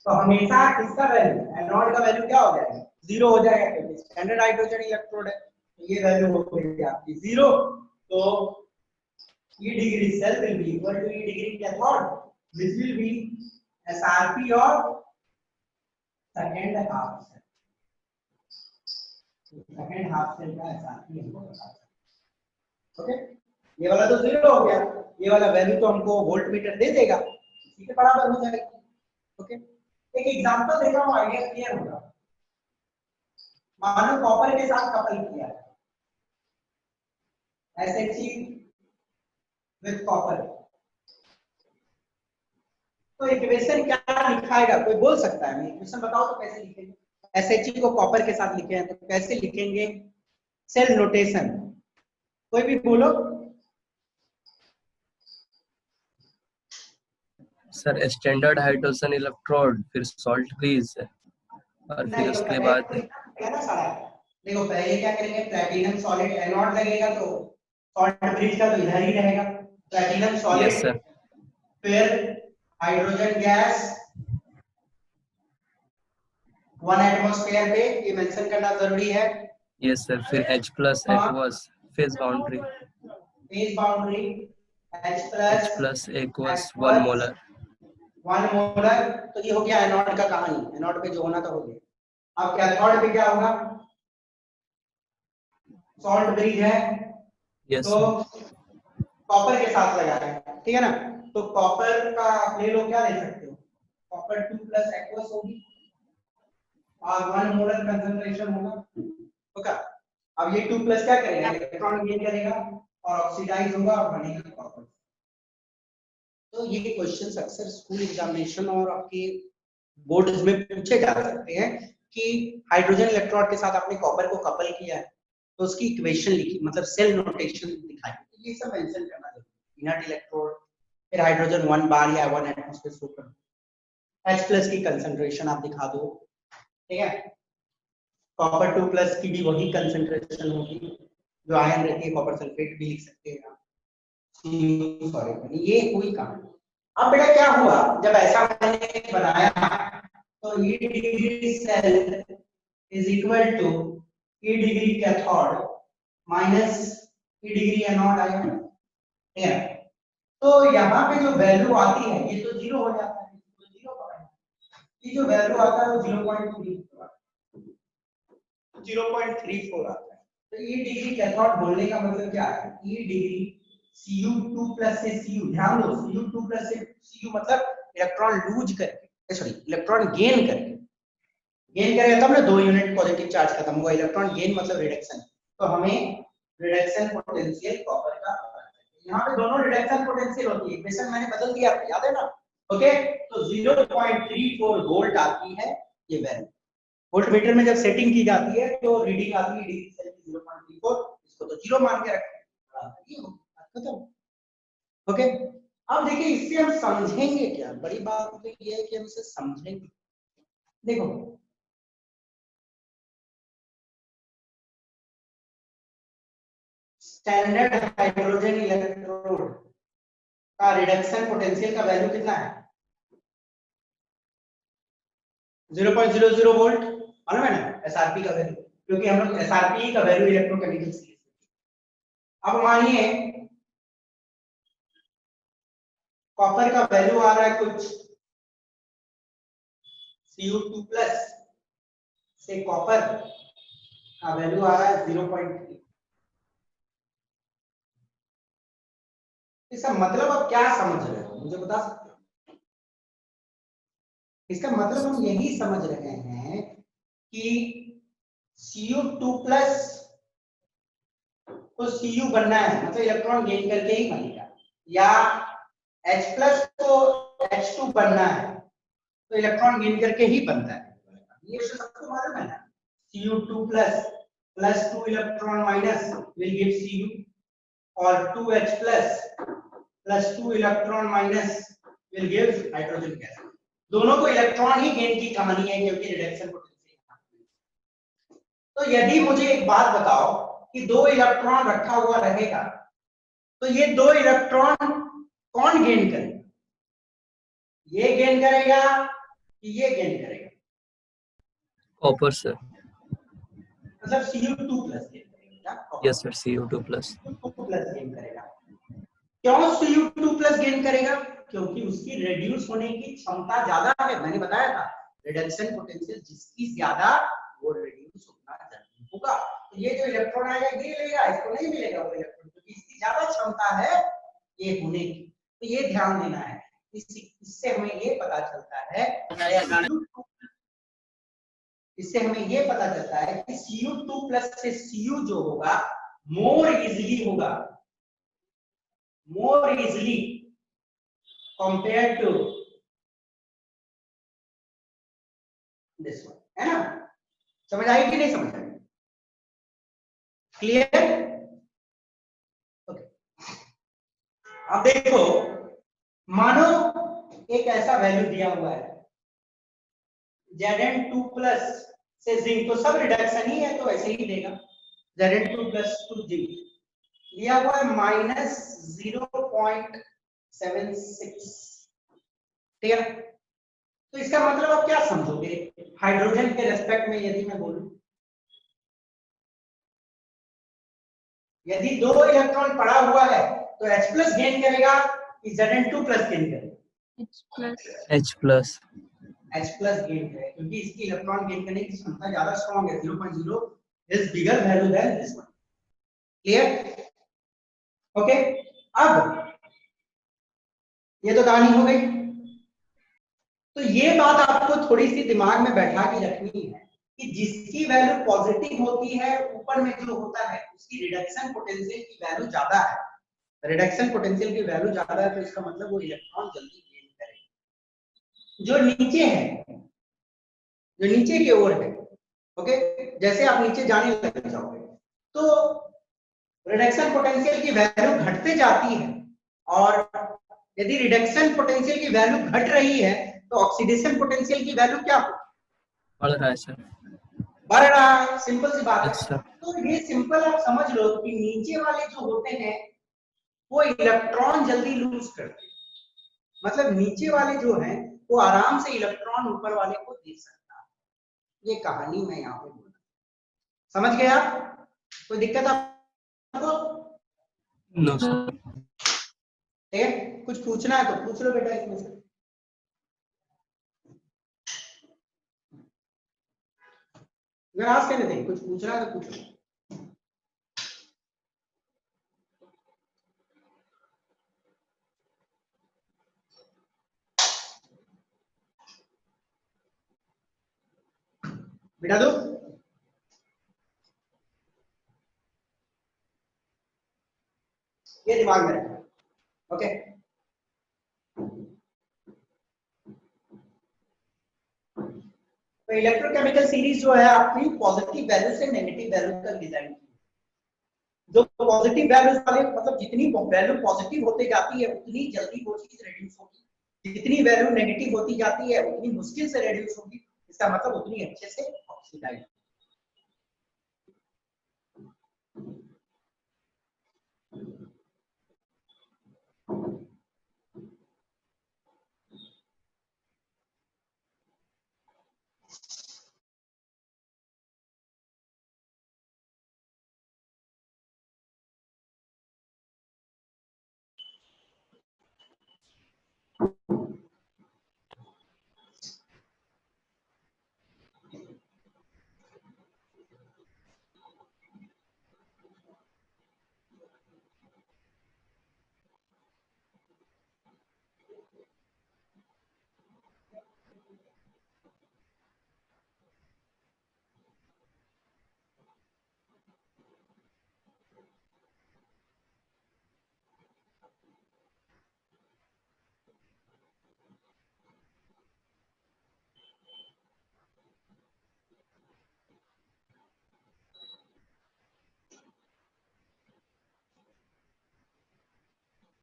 तो हमेशा इसका वैल्यू, एनोड का वैल्यू क्या हो जाएगा? 0 हो जाएगा, क्योंकि स्टैंडर्ड हाइड्रोजन इलेक्ट्रोड है, तो ये वैल्यू हो गई आपकी 0। तो E degree cell will be equal to E degree cathode, which will be SRP of second half cell. Second half cell का SRP हमको पता है, ओके। ये वाला तो 0 हो गया, ये वाला वैल्यू तो हमको वोल्ट मीटर दे देगा, इसी के बराबर हो जाएगा, ओके। एक एग्जांपल दे रहा हूं, आइडिया क्लियर होगा। मानो कॉपर के साथ कपल किया है, SHE विद कॉपर, तो इक्वेशन क्या लिखाएगा? कोई बोल सकता है? मैं इक्वेशन बताओ तो कैसे लिखेंगे? SHE को कॉपर के साथ लिखे हैं तो कैसे लिखेंगे? सेल नोटेशन, कोई भी बोलो। सर स्टैंडर्ड हाइड्रोजन इलेक्ट्रोड, फिर सॉल्ट ब्रिज, और फिर उसके बाद कहना सारा देखो, पहले क्या करेंगे? प्लैटिनम सॉलिड एनोड लगेगा तो सॉल्ट ब्रिज का तो इधर ही रहेगा, प्लैटिनम सॉलिड। Yes sir. फिर हाइड्रोजन गैस 1 एटमॉस्फेयर पे, ये मेंशन करना जरूरी है। Yes sir. फिर H plus aqueous phase boundary, phase boundary H plus aqueous 1 molar. 1 molar. तो ये हो गया एनोड का कहानी, एनोड पे जो होना था हो गया। अब कैथोड पे क्या होगा? सॉल्ट ब्रिज है, यस तो कॉपर के साथ लगा है, ठीक है ना। तो कॉपर का आप ले लो, क्या ले सकते हो? कॉपर 2 प्लस एक्वस होगी और 1 मोलर कंसंट्रेशन होगा, ओके। अब ये 2 प्लस क्या करेगा? इलेक्ट्रॉन गेन करेगा और ऑक्सीडाइज होगा और बनेगा कॉपर। तो ये क्वेश्चंस अक्सर स्कूल एग्जामिनेशन और आपके बोर्ड्स में पूछे जा सकते हैं कि हाइड्रोजन इलेक्ट्रोड के साथ आपने कॉपर को कपल किया है तो उसकी इक्वेशन लिखी, मतलब सेल नोटेशन दिखाई। ये सब मेंशन करना जरूरी है। इनर्ट इलेक्ट्रोड, फिर हाइड्रोजन 1 बार या 1 एटमॉस्फेयर से ऊपर, H+ की कंसंट्रेशन आप दिखा दो, ठीक है। कॉपर 2+ की भी वही कंसंट्रेशन होगी जो आयन रहती है, कॉपर सल्फेट भी लिख सकते हैं आप, सॉरी ये हुई कहानी। अब बेटा क्या हुआ, जब ऐसा मैंने बनाया तो E degree cell is equal to E degree cathode minus E degree anode ion, ठीक है। तो यहाँ पे जो वैल्यू आती है ये तो 0 हो जाता है, तो 0 पकड़ना, ये जो वैल्यू आता है वो 0.34 आता है। तो E डिग्री कैथोड बोलने का मतलब क्या है, E डिग्री Cu2+ से Cu, ध्यान दो Cu2+ से Cu मतलब इलेक्ट्रॉन लूज करके, सॉरी इलेक्ट्रॉन गेन करके, गेन करेगा तब ना 2 यूनिट पॉजिटिव चार्ज खत्म हुआ, इलेक्ट्रॉन गेन मतलब रिडक्शन, तो हमें रिडक्शन पोटेंशियल कॉपर का पता है। यहाँ पे दोनों रिडक्शन पोटेंशियल होती है, इक्वेशन मैंने बदल दिया आपको याद है ना, ओके। तो 0.34 वोल्ट आती है ये वैल्यू, वोल्ट मीटर में जब सेटिंग की जाती है तो रीडिंग आती है डिग्री सेल की 0.34, इसको तो 0 मान के रखें, ये हो खत्म, ओके। अब देखिए इससे हम समझेंगे क्या, बड़ी बात तो ये है कि हम इसे समझेंगे। देखो स्टैंडर्ड हाइड्रोजन इलेक्ट्रोड का रिडक्शन पोटेंशियल का वैल्यू कितना है, 0.00 वोल्ट, मालूम है ना एसआरपी का वैल्यू, क्योंकि हम लोग एसआरपी का वैल्यू इलेक्ट्रोकेमिकल सीरीज। अब मानिए कॉपर का वैल्यू आ रहा है कुछ Cu2+ से कॉपर का वैल्यू आ रहा है 0.3। इसका मतलब आप क्या समझ रहे हो मुझे बता सकते हो? इसका मतलब हम यही समझ रहे हैं कि Cu2+ को Cu बनना है मतलब इलेक्ट्रॉन गेन करके ही बनेगा, या H+ को H2 बनना है तो इलेक्ट्रॉन गेन करके ही बनता है, ये सबको मालूम है ना। Cu2+ plus 2 electron minus will give Cu, और 2H+ plus 2 electron minus will give hydrogen gas। दोनों को इलेक्ट्रॉन ही गेन की कहानी है क्योंकि रिडक्शन पोटेंशियल। तो यदि मुझे एक बात बताओ कि 2 इलेक्ट्रॉन रखा हुआ रहेगा तो ये 2 इलेक्ट्रॉन कौन गेन करेगा, ये गेन करेगा कि ये गेन करेगा? Copper sir. मतलब Cu2+ गेन करेगा, yes sir, Cu2+। Cu2+ gain करेगा। क्यों Cu2+ गेन करेगा? क्योंकि उसकी रिड्यूस होने की क्षमता ज्यादा है, मैंने बताया था रिडक्शन पोटेंशियल जिसकी ज्यादा वो रिड्यूस होना जरूरी होगा। तो ये जो इलेक्ट्रॉन आएगा ये लेगा, इसको नहीं मिलेगा वो इलेक्ट्रॉन क्योंकि इसकी ज्यादा क्षमता है ये होने की। तो ये ध्यान देना है, इससे हमें ये पता चलता है, इससे हमें ये पता चलता है कि Cu2+ से Cu जो होगा मोर इजिली होगा, more easily compared to this one, है ना? समझ आई कि नहीं समझ आई? क्लियर? ओके। अब देखो मानो एक ऐसा वैल्यू दिया हुआ है Zn2+ से जिंक, तो सब रिडक्शन ही है तो ऐसे ही देगा, Zn2+ टू जिंक दिया हुआ है -0.76, ठीक है। तो इसका मतलब आप क्या समझोगे हाइड्रोजन के रेस्पेक्ट में यदि मैं बोलूं, यदि 2 इलेक्ट्रॉन पड़ा हुआ है तो H+ गेन करेगा कि Zn2+ गेन करेगा? H+. H+ गेन करेगा क्योंकि इसकी इलेक्ट्रॉन गेन करने की क्षमता ज्यादा स्ट्रांग है, 0.0 is bigger value than this one. Clear? Okay. अब ये तो कहानी हो गई। तो ये बात आपको थोड़ी सी दिमाग में बैठा के रखनी है कि जिसकी वैल्यू पॉजिटिव होती है ऊपर में जो होता है उसकी रिडक्शन पोटेंशियल की वैल्यू ज्यादा है, रिडक्शन पोटेंशियल की वैल्यू ज्यादा है तो इसका मतलब वो इलेक्ट्रॉन जल्दी गेन करेगा। जो नीचे है, जो नीचे की ओर है, ओके, जैसे आप नीचे जाने लग जाओगे तो रिडक्शन पोटेंशियल की वैल्यू घटते जाती है और यदि रिडक्शन पोटेंशियल की वैल्यू घट रही है तो ऑक्सीडेशन पोटेंशियल की वैल्यू क्या हो, बढ़ रहा है सर। बढ़ रहा है, सिंपल सी बात यस है। सर। तो ये सिंपल आप समझ लो कि नीचे वाले जो होते हैं वो इलेक्ट्रॉन जल्दी लूज करते हैं, मतलब नीचे वाले जो हैं वो आराम से इलेक्ट्रॉन ऊपर वाले को दे सकता है। ये कहानी मैं यहाँ पे बोला, समझ गए आप? कोई दिक्कत आपको? No sir. ठीक है, कुछ पूछना है तो पूछ लो बेटा इसमें से। अगर आज कहने दें कुछ पूछना है तो पूछो। बिठा दो। ये दिमाग में रखना, ओके। तो इलेक्ट्रोकेमिकल सीरीज जो है आपकी पॉजिटिव वैल्यू से नेगेटिव वैल्यू तक डिजाइन की। जो पॉजिटिव वैल्यूज वाले, मतलब जितनी वैल्यू पॉजिटिव होती जाती है उतनी जल्दी वो चीज रिड्यूस होगी, जितनी वैल्यू नेगेटिव होती जाती है उतनी मुश्किल से रिड्यूस होगी, इसका मतलब उतनी अच्छे से ऑक्सीडाइज।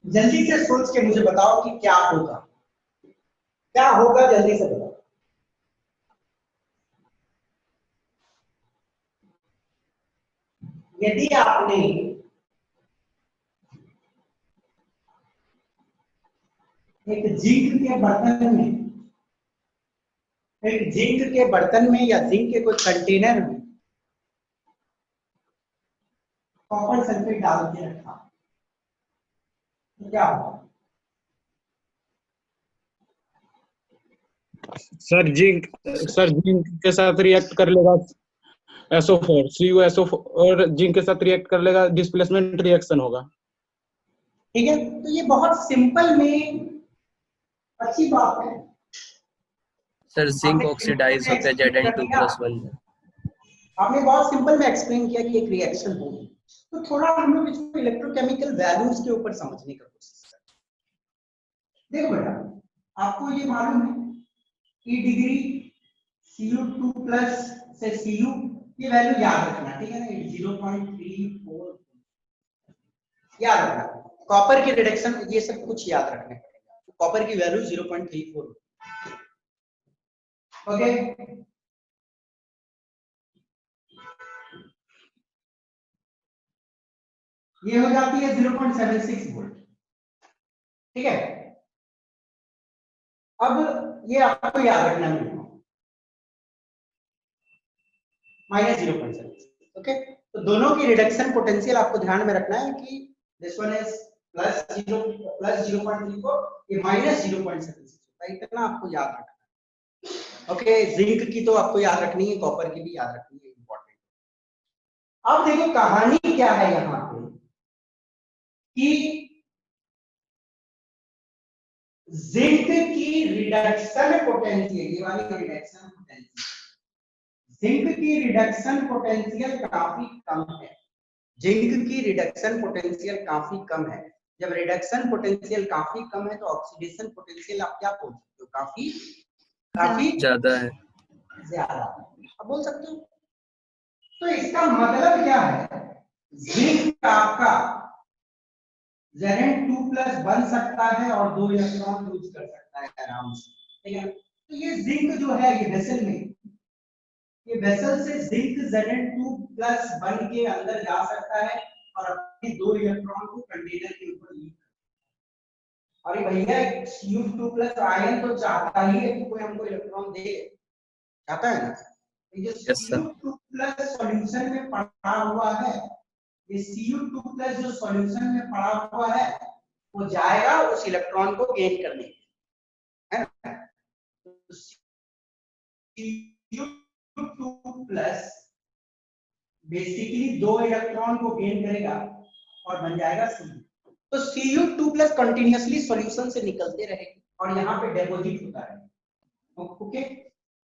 जल्दी से सोच के मुझे बताओ कि क्या होगा, क्या होगा, जल्दी से बताओ। यदि आपने एक जिंक के बर्तन में, एक जिंक के बर्तन में या जिंक के कोई कंटेनर में कॉपर सल्फेट डाल के रखा, तो क्या होगा? सर जिंक के साथ रिएक्ट कर लेगा SO4, CuSO4 और जिंक के साथ रिएक्ट कर लेगा, डिस्प्लेसमेंट रिएक्शन होगा। ठीक है, तो ये बहुत सिंपल में अच्छी बात है। सर जिंक ऑक्सीडाइज होता है Zn2+1 में। आपने बहुत सिंपल में एक्सप्लेन किया कि एक रिएक्शन होगी, तो थोड़ा हम लोग इसको इलेक्ट्रोकेमिकल वैल्यूज के ऊपर समझने का कोशिश करते हैं। देखो बेटा, आपको ये मालूम है कि डिग्री Cu2+ से Cu ये वैल्यू याद रखना, ठीक है ना, 0.34 याद रखना। कॉपर की रिडक्शन ये सब कुछ याद रखने पड़ेगा, तो कॉपर की वैल्यू 0.34, ओके। ये हो जाती है 0.76 वोल्ट, ठीक है। अब ये आपको याद रखना है -0.76, ओके। तो दोनों की रिडक्शन पोटेंशियल आपको ध्यान में रखना है कि दिस वन इज +0.34, ये -0.76, इतना आपको याद रखना है, ओके। जिंक की तो आपको याद रखनी है, कॉपर की भी याद रखनी है, इंपॉर्टेंट। अब देखो कहानी क्या है यहाँ पे कि जिंक की रिडक्शन पोटेंशियल, ये वाली रिडक्शन पोटेंशियल, जिंक की रिडक्शन पोटेंशियल काफी कम है, जिंक की रिडक्शन पोटेंशियल काफी कम है। जब रिडक्शन पोटेंशियल काफी कम है तो ऑक्सीडेशन पोटेंशियल आप क्या बोल सकते हो, काफी काफी ज्यादा है। ज्यादा, आप बोल सकते हो। तो इसका मतलब क्या है, जिंक आपका Zn2+ बन सकता है और 2 इलेक्ट्रॉन लूज कर सकता है आराम से, ठीक है। तो ये जिंक जो है ये वेसल में, ये वेसल से जिंक Zn2+ बन के अंदर जा सकता है और अपने 2 इलेक्ट्रॉन को कंटेनर के ऊपर लीक। अरे भैया Cu2+ आयन तो चाहता ही है कि कोई हमको इलेक्ट्रॉन दे, चाहता है ना। ये जो Yes, sir. Cu2+ सॉल्यूशन में पड़ा हुआ है, ये Cu2+ जो सॉल्यूशन में पड़ा हुआ है वो जाएगा उस इलेक्ट्रॉन को गेन करने, है ना। तो Cu2+ बेसिकली 2 इलेक्ट्रॉन को गेन करेगा और बन जाएगा Cu। तो Cu2+ कंटिन्यूअसली सॉल्यूशन से निकलते रहेगी और यहाँ पे डिपॉजिट होता रहेगा, ओके।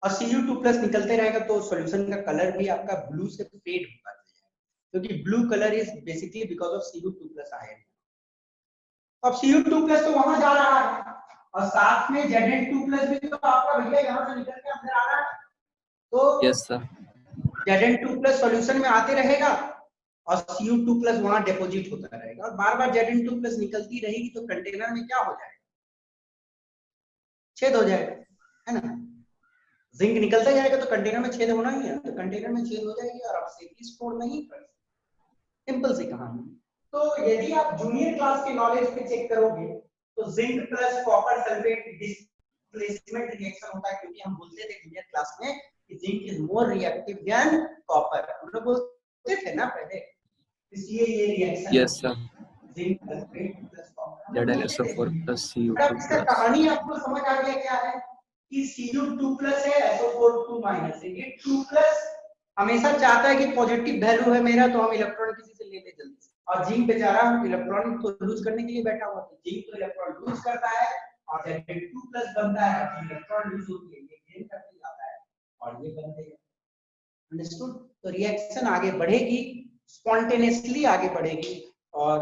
और Cu2+ निकलते रहेगा तो सॉल्यूशन का कलर भी आपका ब्लू से फेड होता जाएगा, क्योंकि blue colour is basically because of Cu2+ ion. अब Cu2+ तो वहां जा रहा है और साथ में Zn2+ भी तो आपका भैया यहाँ से निकल के अंदर आ रहा है, तो Yes, sir. Zn2+ सॉल्यूशन में आते रहेगा और Cu2+ वहां डिपॉजिट होता रहेगा और बार-बार Zn2+ निकलती रहेगी तो कंटेनर में क्या हो जाएगा, छेद हो जाएगा, है ना। जिंक निकलता जाएगा तो कंटेनर में छेद होना ही है, तो कंटेनर में छेद हो जाएगी और आप सेफली स्टोर नहीं कर सकते। सिंपल सी कहानी। तो यदि आप जूनियर क्लास के नॉलेज पे चेक करोगे तो zinc plus copper sulphate displacement reaction होता है, क्योंकि हम बोलते थे जूनियर क्लास में कि zinc is more reactive than copper, हम लोग बोलते थे ना पहले, इसलिए ये reaction Yes, sir. Zinc sulphate plus copper. Zn ZnSO4+ इसका Cu2+. कहानी आपको समझ आ गया क्या है कि Cu2+ है, SO4 2- है, ये 2+ हमेशा चाहता है कि पॉजिटिव वैल्यू है मेरा तो हम इलेक्ट्रॉन किसी से ले ले जल्दी से, और जिंक बेचारा इलेक्ट्रॉन तो लूज करने के लिए बैठा हुआ है, जिंक तो इलेक्ट्रॉन लूज करता है और Zn2+ बनता है, इलेक्ट्रॉन लूज होती है, ये गेन करते जाता है और ये बनते हैं। अंडरस्टूड। तो रिएक्शन आगे बढ़ेगी, स्पॉन्टेनियसली आगे बढ़ेगी और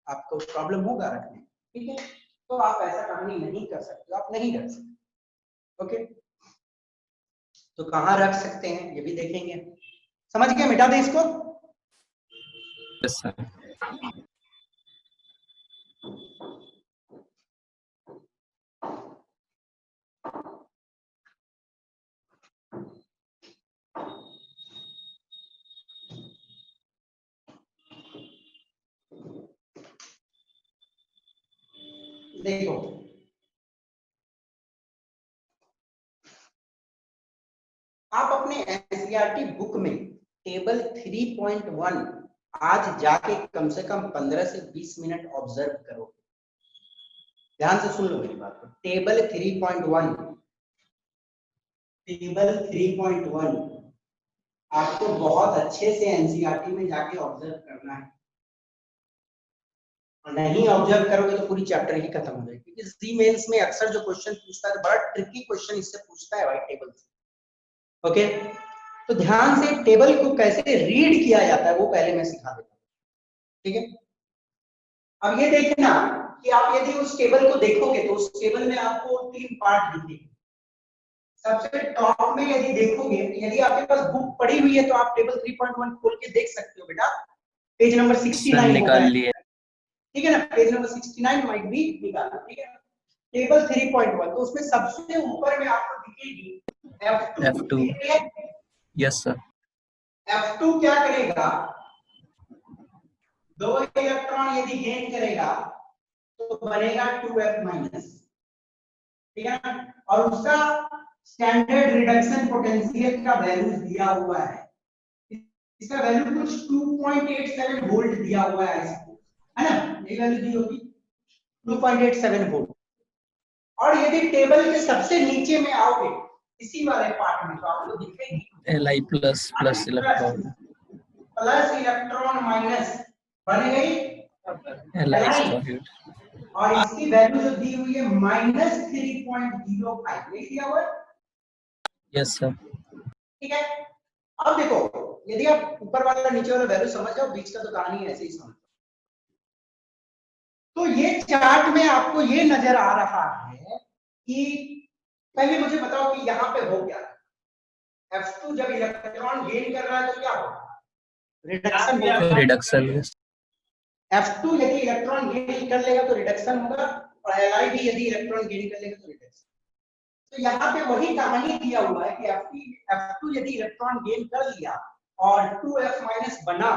आपको प्रॉब्लम होगा रखने, ठीक है। तो आप ऐसा कहानी नहीं कर सकते, आप नहीं रख सकते, ओके। तो कहाँ रख सकते हैं ये भी देखेंगे, समझ गए, मिटा दे इसको। Yes, sir. देखो आप अपने एनसीईआरटी बुक में टेबल 3.1 आज जाके कम से कम 15 से 20 मिनट ऑब्जर्व करो, ध्यान से सुन लो मेरी बात को। टेबल 3.1 आपको बहुत अच्छे से एनसीईआरटी में जाके ऑब्जर्व करना है, और नहीं ऑब्जर्व करोगे तो पूरी चैप्टर ही खत्म हो जाएगी, क्योंकि सी मेंस में अक्सर जो क्वेश्चन पूछता है बड़ा ट्रिकी क्वेश्चन इससे पूछता है भाई टेबल से, ओके। तो ध्यान से टेबल को कैसे रीड किया जाता है वो पहले मैं सिखा देता हूँ, ठीक है। अब ये देखना कि आप यदि उस टेबल को देखोगे तो उस टेबल में आपको 3 पार्ट दिखेंगे। सबसे टॉप में यदि देखोगे, यदि आपके पास बुक पड़ी हुई है तो आप टेबल 3.1 खोल के देख सकते हो बेटा, पेज नंबर 69 निकाल लिए। ठीक है ना, पेज नंबर 69 माइट बी निकालना, ठीक है। टेबल 3.1 तो उसमें सबसे ऊपर में आपको दिखेगी F2। Yes, sir. F2 क्या करेगा, 2 इलेक्ट्रॉन यदि गेन करेगा तो बनेगा 2F-, ठीक है ना। और उसका स्टैंडर्ड रिडक्शन पोटेंशियल का वैल्यू दिया हुआ है, इसका वैल्यू कुछ 2.87 वोल्ट दिया हुआ है इसको, है ना, ये वैल्यू दी होगी 2.87 वोल्ट। और यदि टेबल के सबसे नीचे में आओगे इसी वाले पार्ट में तो आपको दिखेगी Li++ electron plus electron minus बन गई Li, और इसकी वैल्यू जो दी हुई है -3.05, ये दिया हुआ है। Yes, sir. ठीक है। अब देखो यदि आप ऊपर वाला नीचे वाला वैल्यू समझ जाओ, बीच का तो कहानी ऐसे ही समझ, तो ये चार्ट में आपको ये नजर आ रहा है कि पहले मुझे बताओ कि यहाँ पे हो क्या, F2 जब इलेक्ट्रॉन गेन कर रहा है तो क्या होगा, रिडक्शन। रिडक्शन। F2 यदि इलेक्ट्रॉन गेन कर लेगा तो रिडक्शन होगा, और Li भी यदि इलेक्ट्रॉन गेन कर लेगा तो रिडक्शन। तो यहाँ पे वही कहानी दिया हुआ है कि F2 यदि इलेक्ट्रॉन गेन कर लिया और 2F माइनस बना,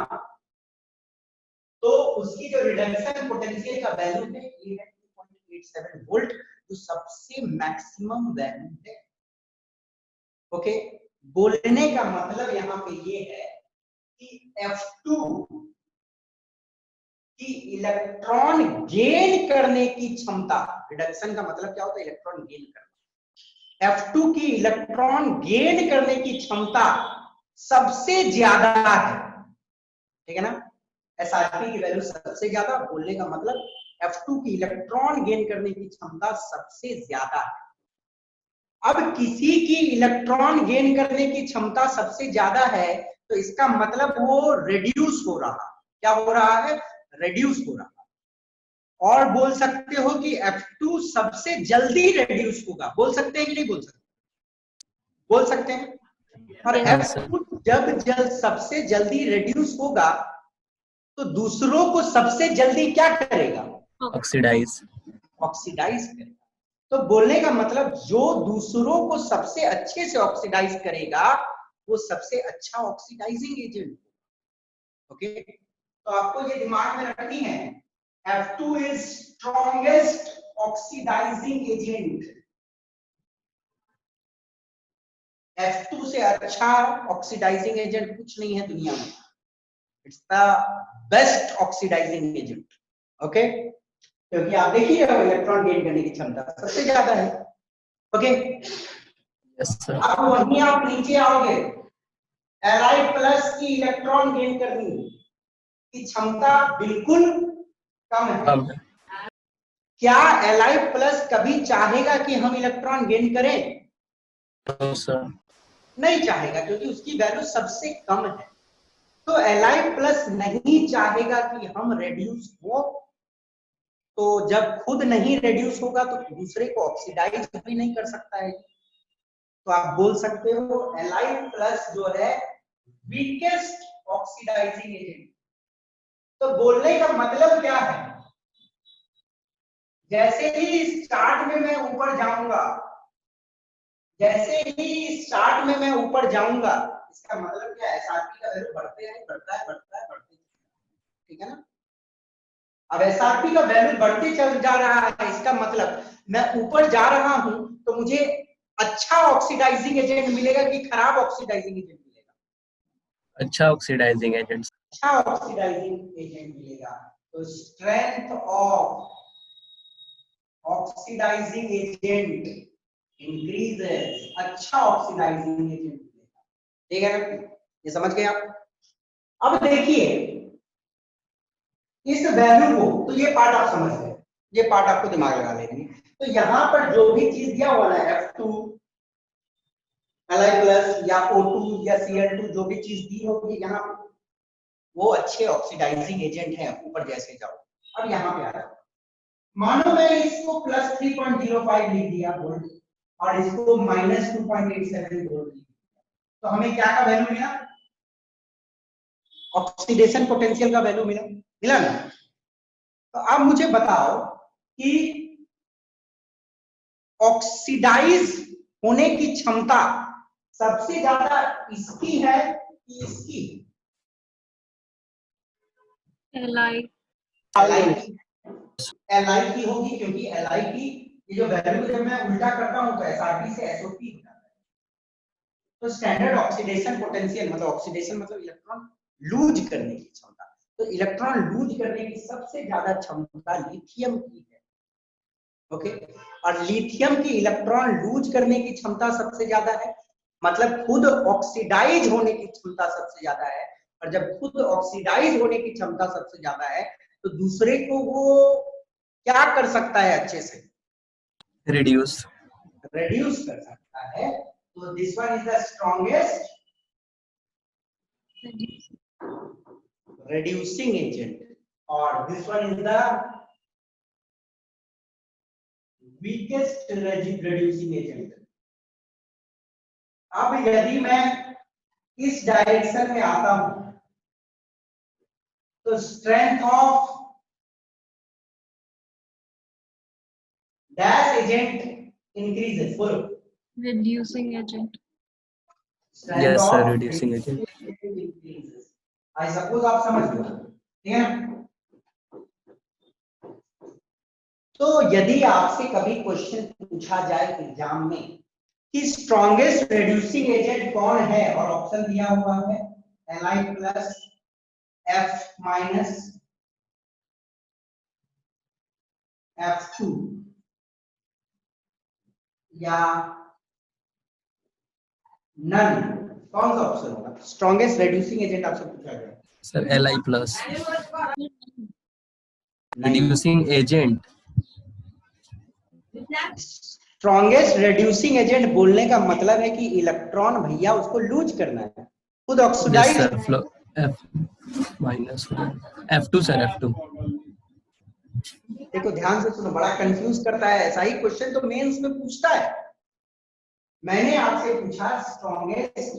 तो उसकी जो रिडक्शन पोटेंशियल का वैल्यू है ये है 2.87 वोल्ट, जो सबसे मैक्सिमम वैल्यू है। ओके, बोलने का मतलब यहाँ पे ये है कि F2 कि इलेक्ट्रॉन गेन करने की क्षमता, रिडक्शन का मतलब क्या होता है? इलेक्ट्रॉन गेन करना। F2 की इलेक्ट्रॉन गेन करने की क्षमता सबसे ज्यादा है, ठीक है ना? SRP की वैल्यू सबसे ज्यादा, बोलने का मतलब F2 की इलेक्ट्रॉन गेन करने की क्षमता सबसे ज्यादा है। अब किसी की इलेक्ट्रॉन गेन करने की क्षमता सबसे ज्यादा है तो इसका मतलब वो रिड्यूस हो रहा, क्या हो रहा है? रिड्यूस हो रहा। और बोल सकते हो कि F2 सबसे जल्दी रिड्यूस होगा, बोल सकते हैं कि नहीं बोल सकते? बोल सकते हैं। और Yes. F2 जब सबसे जल्दी रिड्यूस होगा तो दूसरों को सबसे जल्दी क्या करेगा? ऑक्सीडाइज। ऑक्सीडाइज करेगा। तो बोलने का मतलब जो दूसरों को सबसे अच्छे से ऑक्सीडाइज करेगा वो सबसे अच्छा ऑक्सीडाइजिंग एजेंट। ओके, तो आपको ये दिमाग में रखनी है, F2 is strongest oxidising agent. F2 से अच्छा ऑक्सीडाइजिंग एजेंट कुछ नहीं है दुनिया में। It's the best oxidising agent. Okay, क्योंकि आप देखिए इलेक्ट्रॉन गेन करने की क्षमता सबसे ज्यादा है। Okay, yes sir. अब वहीं आप नीचे आओगे, Li प्लस की इलेक्ट्रॉन गेन करने की क्षमता बिल्कुल कम है। कम है। क्या Li प्लस कभी चाहेगा कि हम इलेक्ट्रॉन गेन करें? No sir. नहीं चाहेगा, क्योंकि उसकी वैल्यू सबसे कम है। तो Li प्लस नहीं चाहेगा कि हम रेड्यूस हो, तो जब खुद नहीं रेड्यूस होगा तो दूसरे को ऑक्सीडाइज भी नहीं कर सकता है। तो आप बोल सकते हो Li प्लस जो है वीकेस्ट ऑक्सीडाइजिंग एजेंट। तो बोलने का मतलब क्या है? जैसे ही स्टार्ट में मैं ऊपर जाऊंगा, जैसे ही स्टार्ट में मैं ऊपर जाऊंगा, इसका मतलब क्या है? SRP का वैल्यू बढ़ते है, बढ़ता है, बढ़ता है, बढ़ते, ठीक है ना? अब SRP का वैल्यू बढ़ते चल जा रहा है, इसका मतलब मैं ऊपर जा रहा हूं तो मुझे अच्छा ऑक्सीडाइजिंग एजेंट मिलेगा कि खराब ऑक्सीडाइजिंग एजेंट मिलेगा? अच्छा ऑक्सीडाइजिंग एजेंट। अच्छा ऑक्सीडाइजिंग एजेंट मिलेगा। तो strength of oxidising agent increases, अच्छा ऑक्सीडाइजिंग एजेंट मिलेगा, ठीक है ना? ये समझ गए आप? अब देखिए इस वैल्यू को, तो ये पार्ट आप समझ गए, ये पार्ट आपको दिमाग लगा लेनी। तो यहाँ पर जो भी चीज दिया हुआ है F2 Li प्लस या O2 या Cl2, जो भी चीज दी होगी यहाँ वो अच्छे ऑक्सीडाइजिंग एजेंट हैं। ऊपर जैसे जाओ, अब यहाँ पे आ जाओ, मानो मैं इसको प्लस 3.05 लिख दिया वोल्ट और इसको माइनस 2.87 वोल्ट लिख दिया, तो हमें क्या का वैल्यू मिला? ऑक्सीडेशन पोटेंशियल का वैल्यू मिला ना? तो अब मुझे बताओ कि ऑक्सीडाइज होने की क्षमता सबसे ज्यादा इसकी है कि इसकी? Li. Li की होगी, क्योंकि Li की ये जो वैल्यू जब मैं उल्टा करता हूं तो SRP से SOP हो जाता है। तो स्टैंडर्ड ऑक्सीडेशन पोटेंशियल मतलब ऑक्सीडेशन मतलब इलेक्ट्रॉन लूज करने की क्षमता, तो इलेक्ट्रॉन लूज करने की सबसे ज्यादा क्षमता लिथियम की है। ओके, और लिथियम की इलेक्ट्रॉन लूज करने की क्षमता सबसे ज्यादा है, मतलब खुद ऑक्सीडाइज होने की क्षमता सबसे ज्यादा है। और जब खुद ऑक्सीडाइज होने की क्षमता सबसे ज्यादा है तो दूसरे को वो क्या कर सकता है? अच्छे से रिड्यूस रेड्यूस कर सकता है। तो this one is the strongest reducing agent or this one is the weakest reducing agent। अब यदि मैं इस डायरेक्शन में आता हूं तो strength of dash agent increases. बोलो. Reducing agent. Strength Yes, sir, of reducing agent. increases. I suppose आप समझ गए, ठीक है ना? तो यदि आपसे कभी क्वेश्चन पूछा जाए एग्जाम में कि स्ट्रॉन्गेस्ट रिड्यूसिंग एजेंट कौन है और ऑप्शन दिया हुआ है Li plus F minus F2 या नन, कौन सा ऑप्शन होगा? स्ट्रॉन्गेस्ट रिड्यूसिंग एजेंट आपसे पूछा जाए. Sir, Li plus. Reducing agent. Strongest reducing agent बोलने का मतलब है कि इलेक्ट्रॉन भैया उसको लूज करना है, खुद Yes, oxidise. sir. Flow F minus. F2, sir, F2. देखो ध्यान से सुनो, बड़ा कंफ्यूज करता है, ऐसा ही क्वेश्चन तो मेंस में पूछता है. मैंने आपसे पूछा स्ट्रॉन्गेस्ट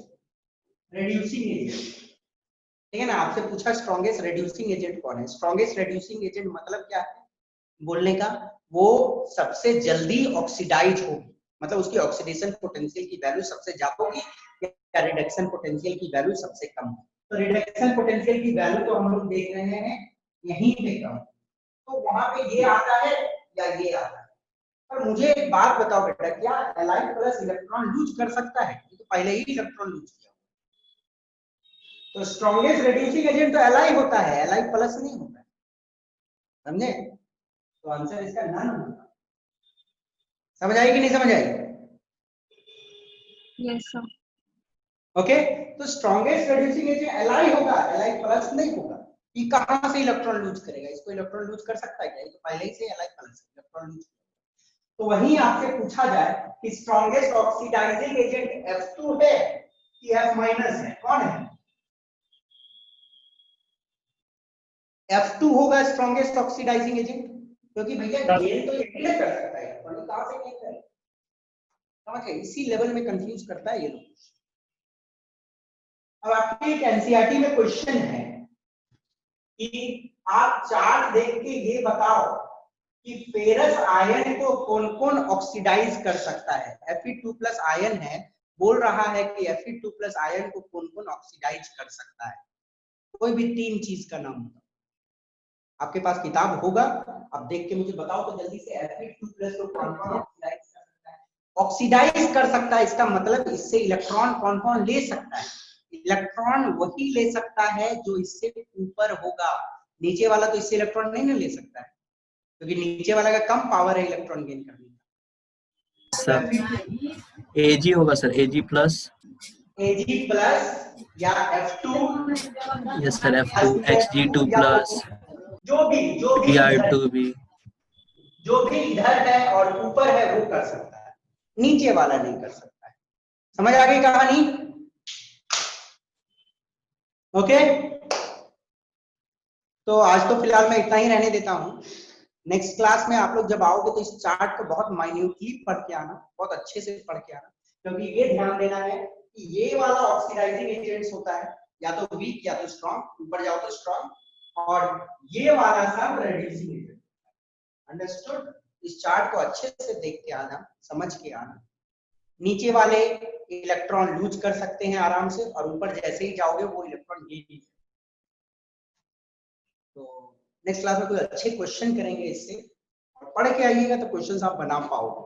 रिड्यूसिंग एजेंट, ठीक है ना? आपसे पूछा स्ट्रॉन्गेस्ट रिड्यूसिंग एजेंट कौन है. स्ट्रॉन्गेस्ट रिड्यूसिंग एजेंट मतलब क्या है बोलने का? वो सबसे जल्दी ऑक्सीडाइज होगी, मतलब उसकी ऑक्सीडेशन पोटेंशियल की वैल्यू सबसे ज्यादा होगी या रिडक्शन पोटेंशियल की वैल्यू सबसे कम होगी. तो रिडक्शन पोटेंशियल की वैल्यू तो हम लोग देख रहे हैं यहीं पे कम, तो वहां पे ये आता है या ये आता है. पर मुझे एक बात बताओ बेटा, क्या Li प्लस इलेक्ट्रॉन लूज कर सकता है? ये तो पहले ही इलेक्ट्रॉन लूज किया. तो स्ट्रॉन्गेस्ट रिड्यूसिंग एजेंट तो Li होता है, Li प्लस नहीं होता है, समझे? तो आंसर इसका नन होगा. समझ आई कि नहीं समझ आई? Yes, sir. ओके, तो स्ट्रॉन्गेस्ट रिड्यूसिंग एजेंट Li होगा, Li प्लस नहीं होगा. ये कहां से इलेक्ट्रॉन लूज करेगा? इसको इलेक्ट्रॉन लूज कर सकता है क्या? ये तो पहले ही से Li प्लस इलेक्ट्रॉन लूज. तो वहीं आपसे पूछा जाए कि स्ट्रॉन्गेस्ट ऑक्सीडाइजिंग एजेंट F2 है कि F माइनस है, कौन है? F2 होगा स्ट्रॉन्गेस्ट ऑक्सीडाइजिंग एजेंट, क्योंकि भैया गेन तो यही ना कर सकता है, तो कहां से गेन करेगा? समझ गए? इसी लेवल में कंफ्यूज करता है ये लोग. अब आपके एक एनसीईआरटी में क्वेश्चन है कि आप चार्ट देख के ये बताओ कि फेरस आयन को कौन कौन ऑक्सीडाइज कर सकता है. Fe2+ आयन है, बोल रहा है कि Fe2+ आयन को कौन कौन ऑक्सीडाइज कर सकता है. कोई भी 3 चीज का नाम बताओ. आपके पास किताब होगा, आप देख के मुझे बताओ तो जल्दी से. Fe2+ को कौन कौन ऑक्सीडाइज कर सकता है? ऑक्सीडाइज कर सकता है इसका मतलब इससे इलेक्ट्रॉन कौन कौन ले सकता है? इलेक्ट्रॉन वही ले सकता है जो इससे ऊपर होगा. नीचे वाला तो इससे इलेक्ट्रॉन नहीं ले सकता है, क्योंकि नीचे वाला का कम पावर है इलेक्ट्रॉन गेन करने का. सर Ag होगा सर, Ag प्लस. Ag+ या F2. Yes, sir, F2, Hg2 plus. जो भी Br2b. जो भी इधर है और ऊपर है वो कर सकता है, नीचे वाला नहीं कर सकता है. समझ आ गई कहानी? ओके, तो आज तो फिलहाल मैं इतना ही रहने देता हूं. नेक्स्ट क्लास में आप लोग जब आओगे तो इस चार्ट को बहुत माइन्यूटली पढ़ के आना, बहुत अच्छे से पढ़ के आना, क्योंकि ये ध्यान देना है कि ये वाला ऑक्सीडाइजिंग एजेंट्स होता है या तो वीक या तो स्ट्रॉन्ग, ऊपर जाओ तो स्ट्रॉन्ग, और ये वाला सब रिड्यूसिंग एजेंट. अंडरस्टूड? इस चार्ट को अच्छे से देख के आना, समझ के आना. नीचे वाले इलेक्ट्रॉन लूज कर सकते हैं आराम से, और ऊपर जैसे ही जाओगे वो इलेक्ट्रॉन गेन. तो नेक्स्ट क्लास में कुछ अच्छे क्वेश्चन करेंगे इससे, और पढ़ के आइएगा तो क्वेश्चंस आप बना पाओगे.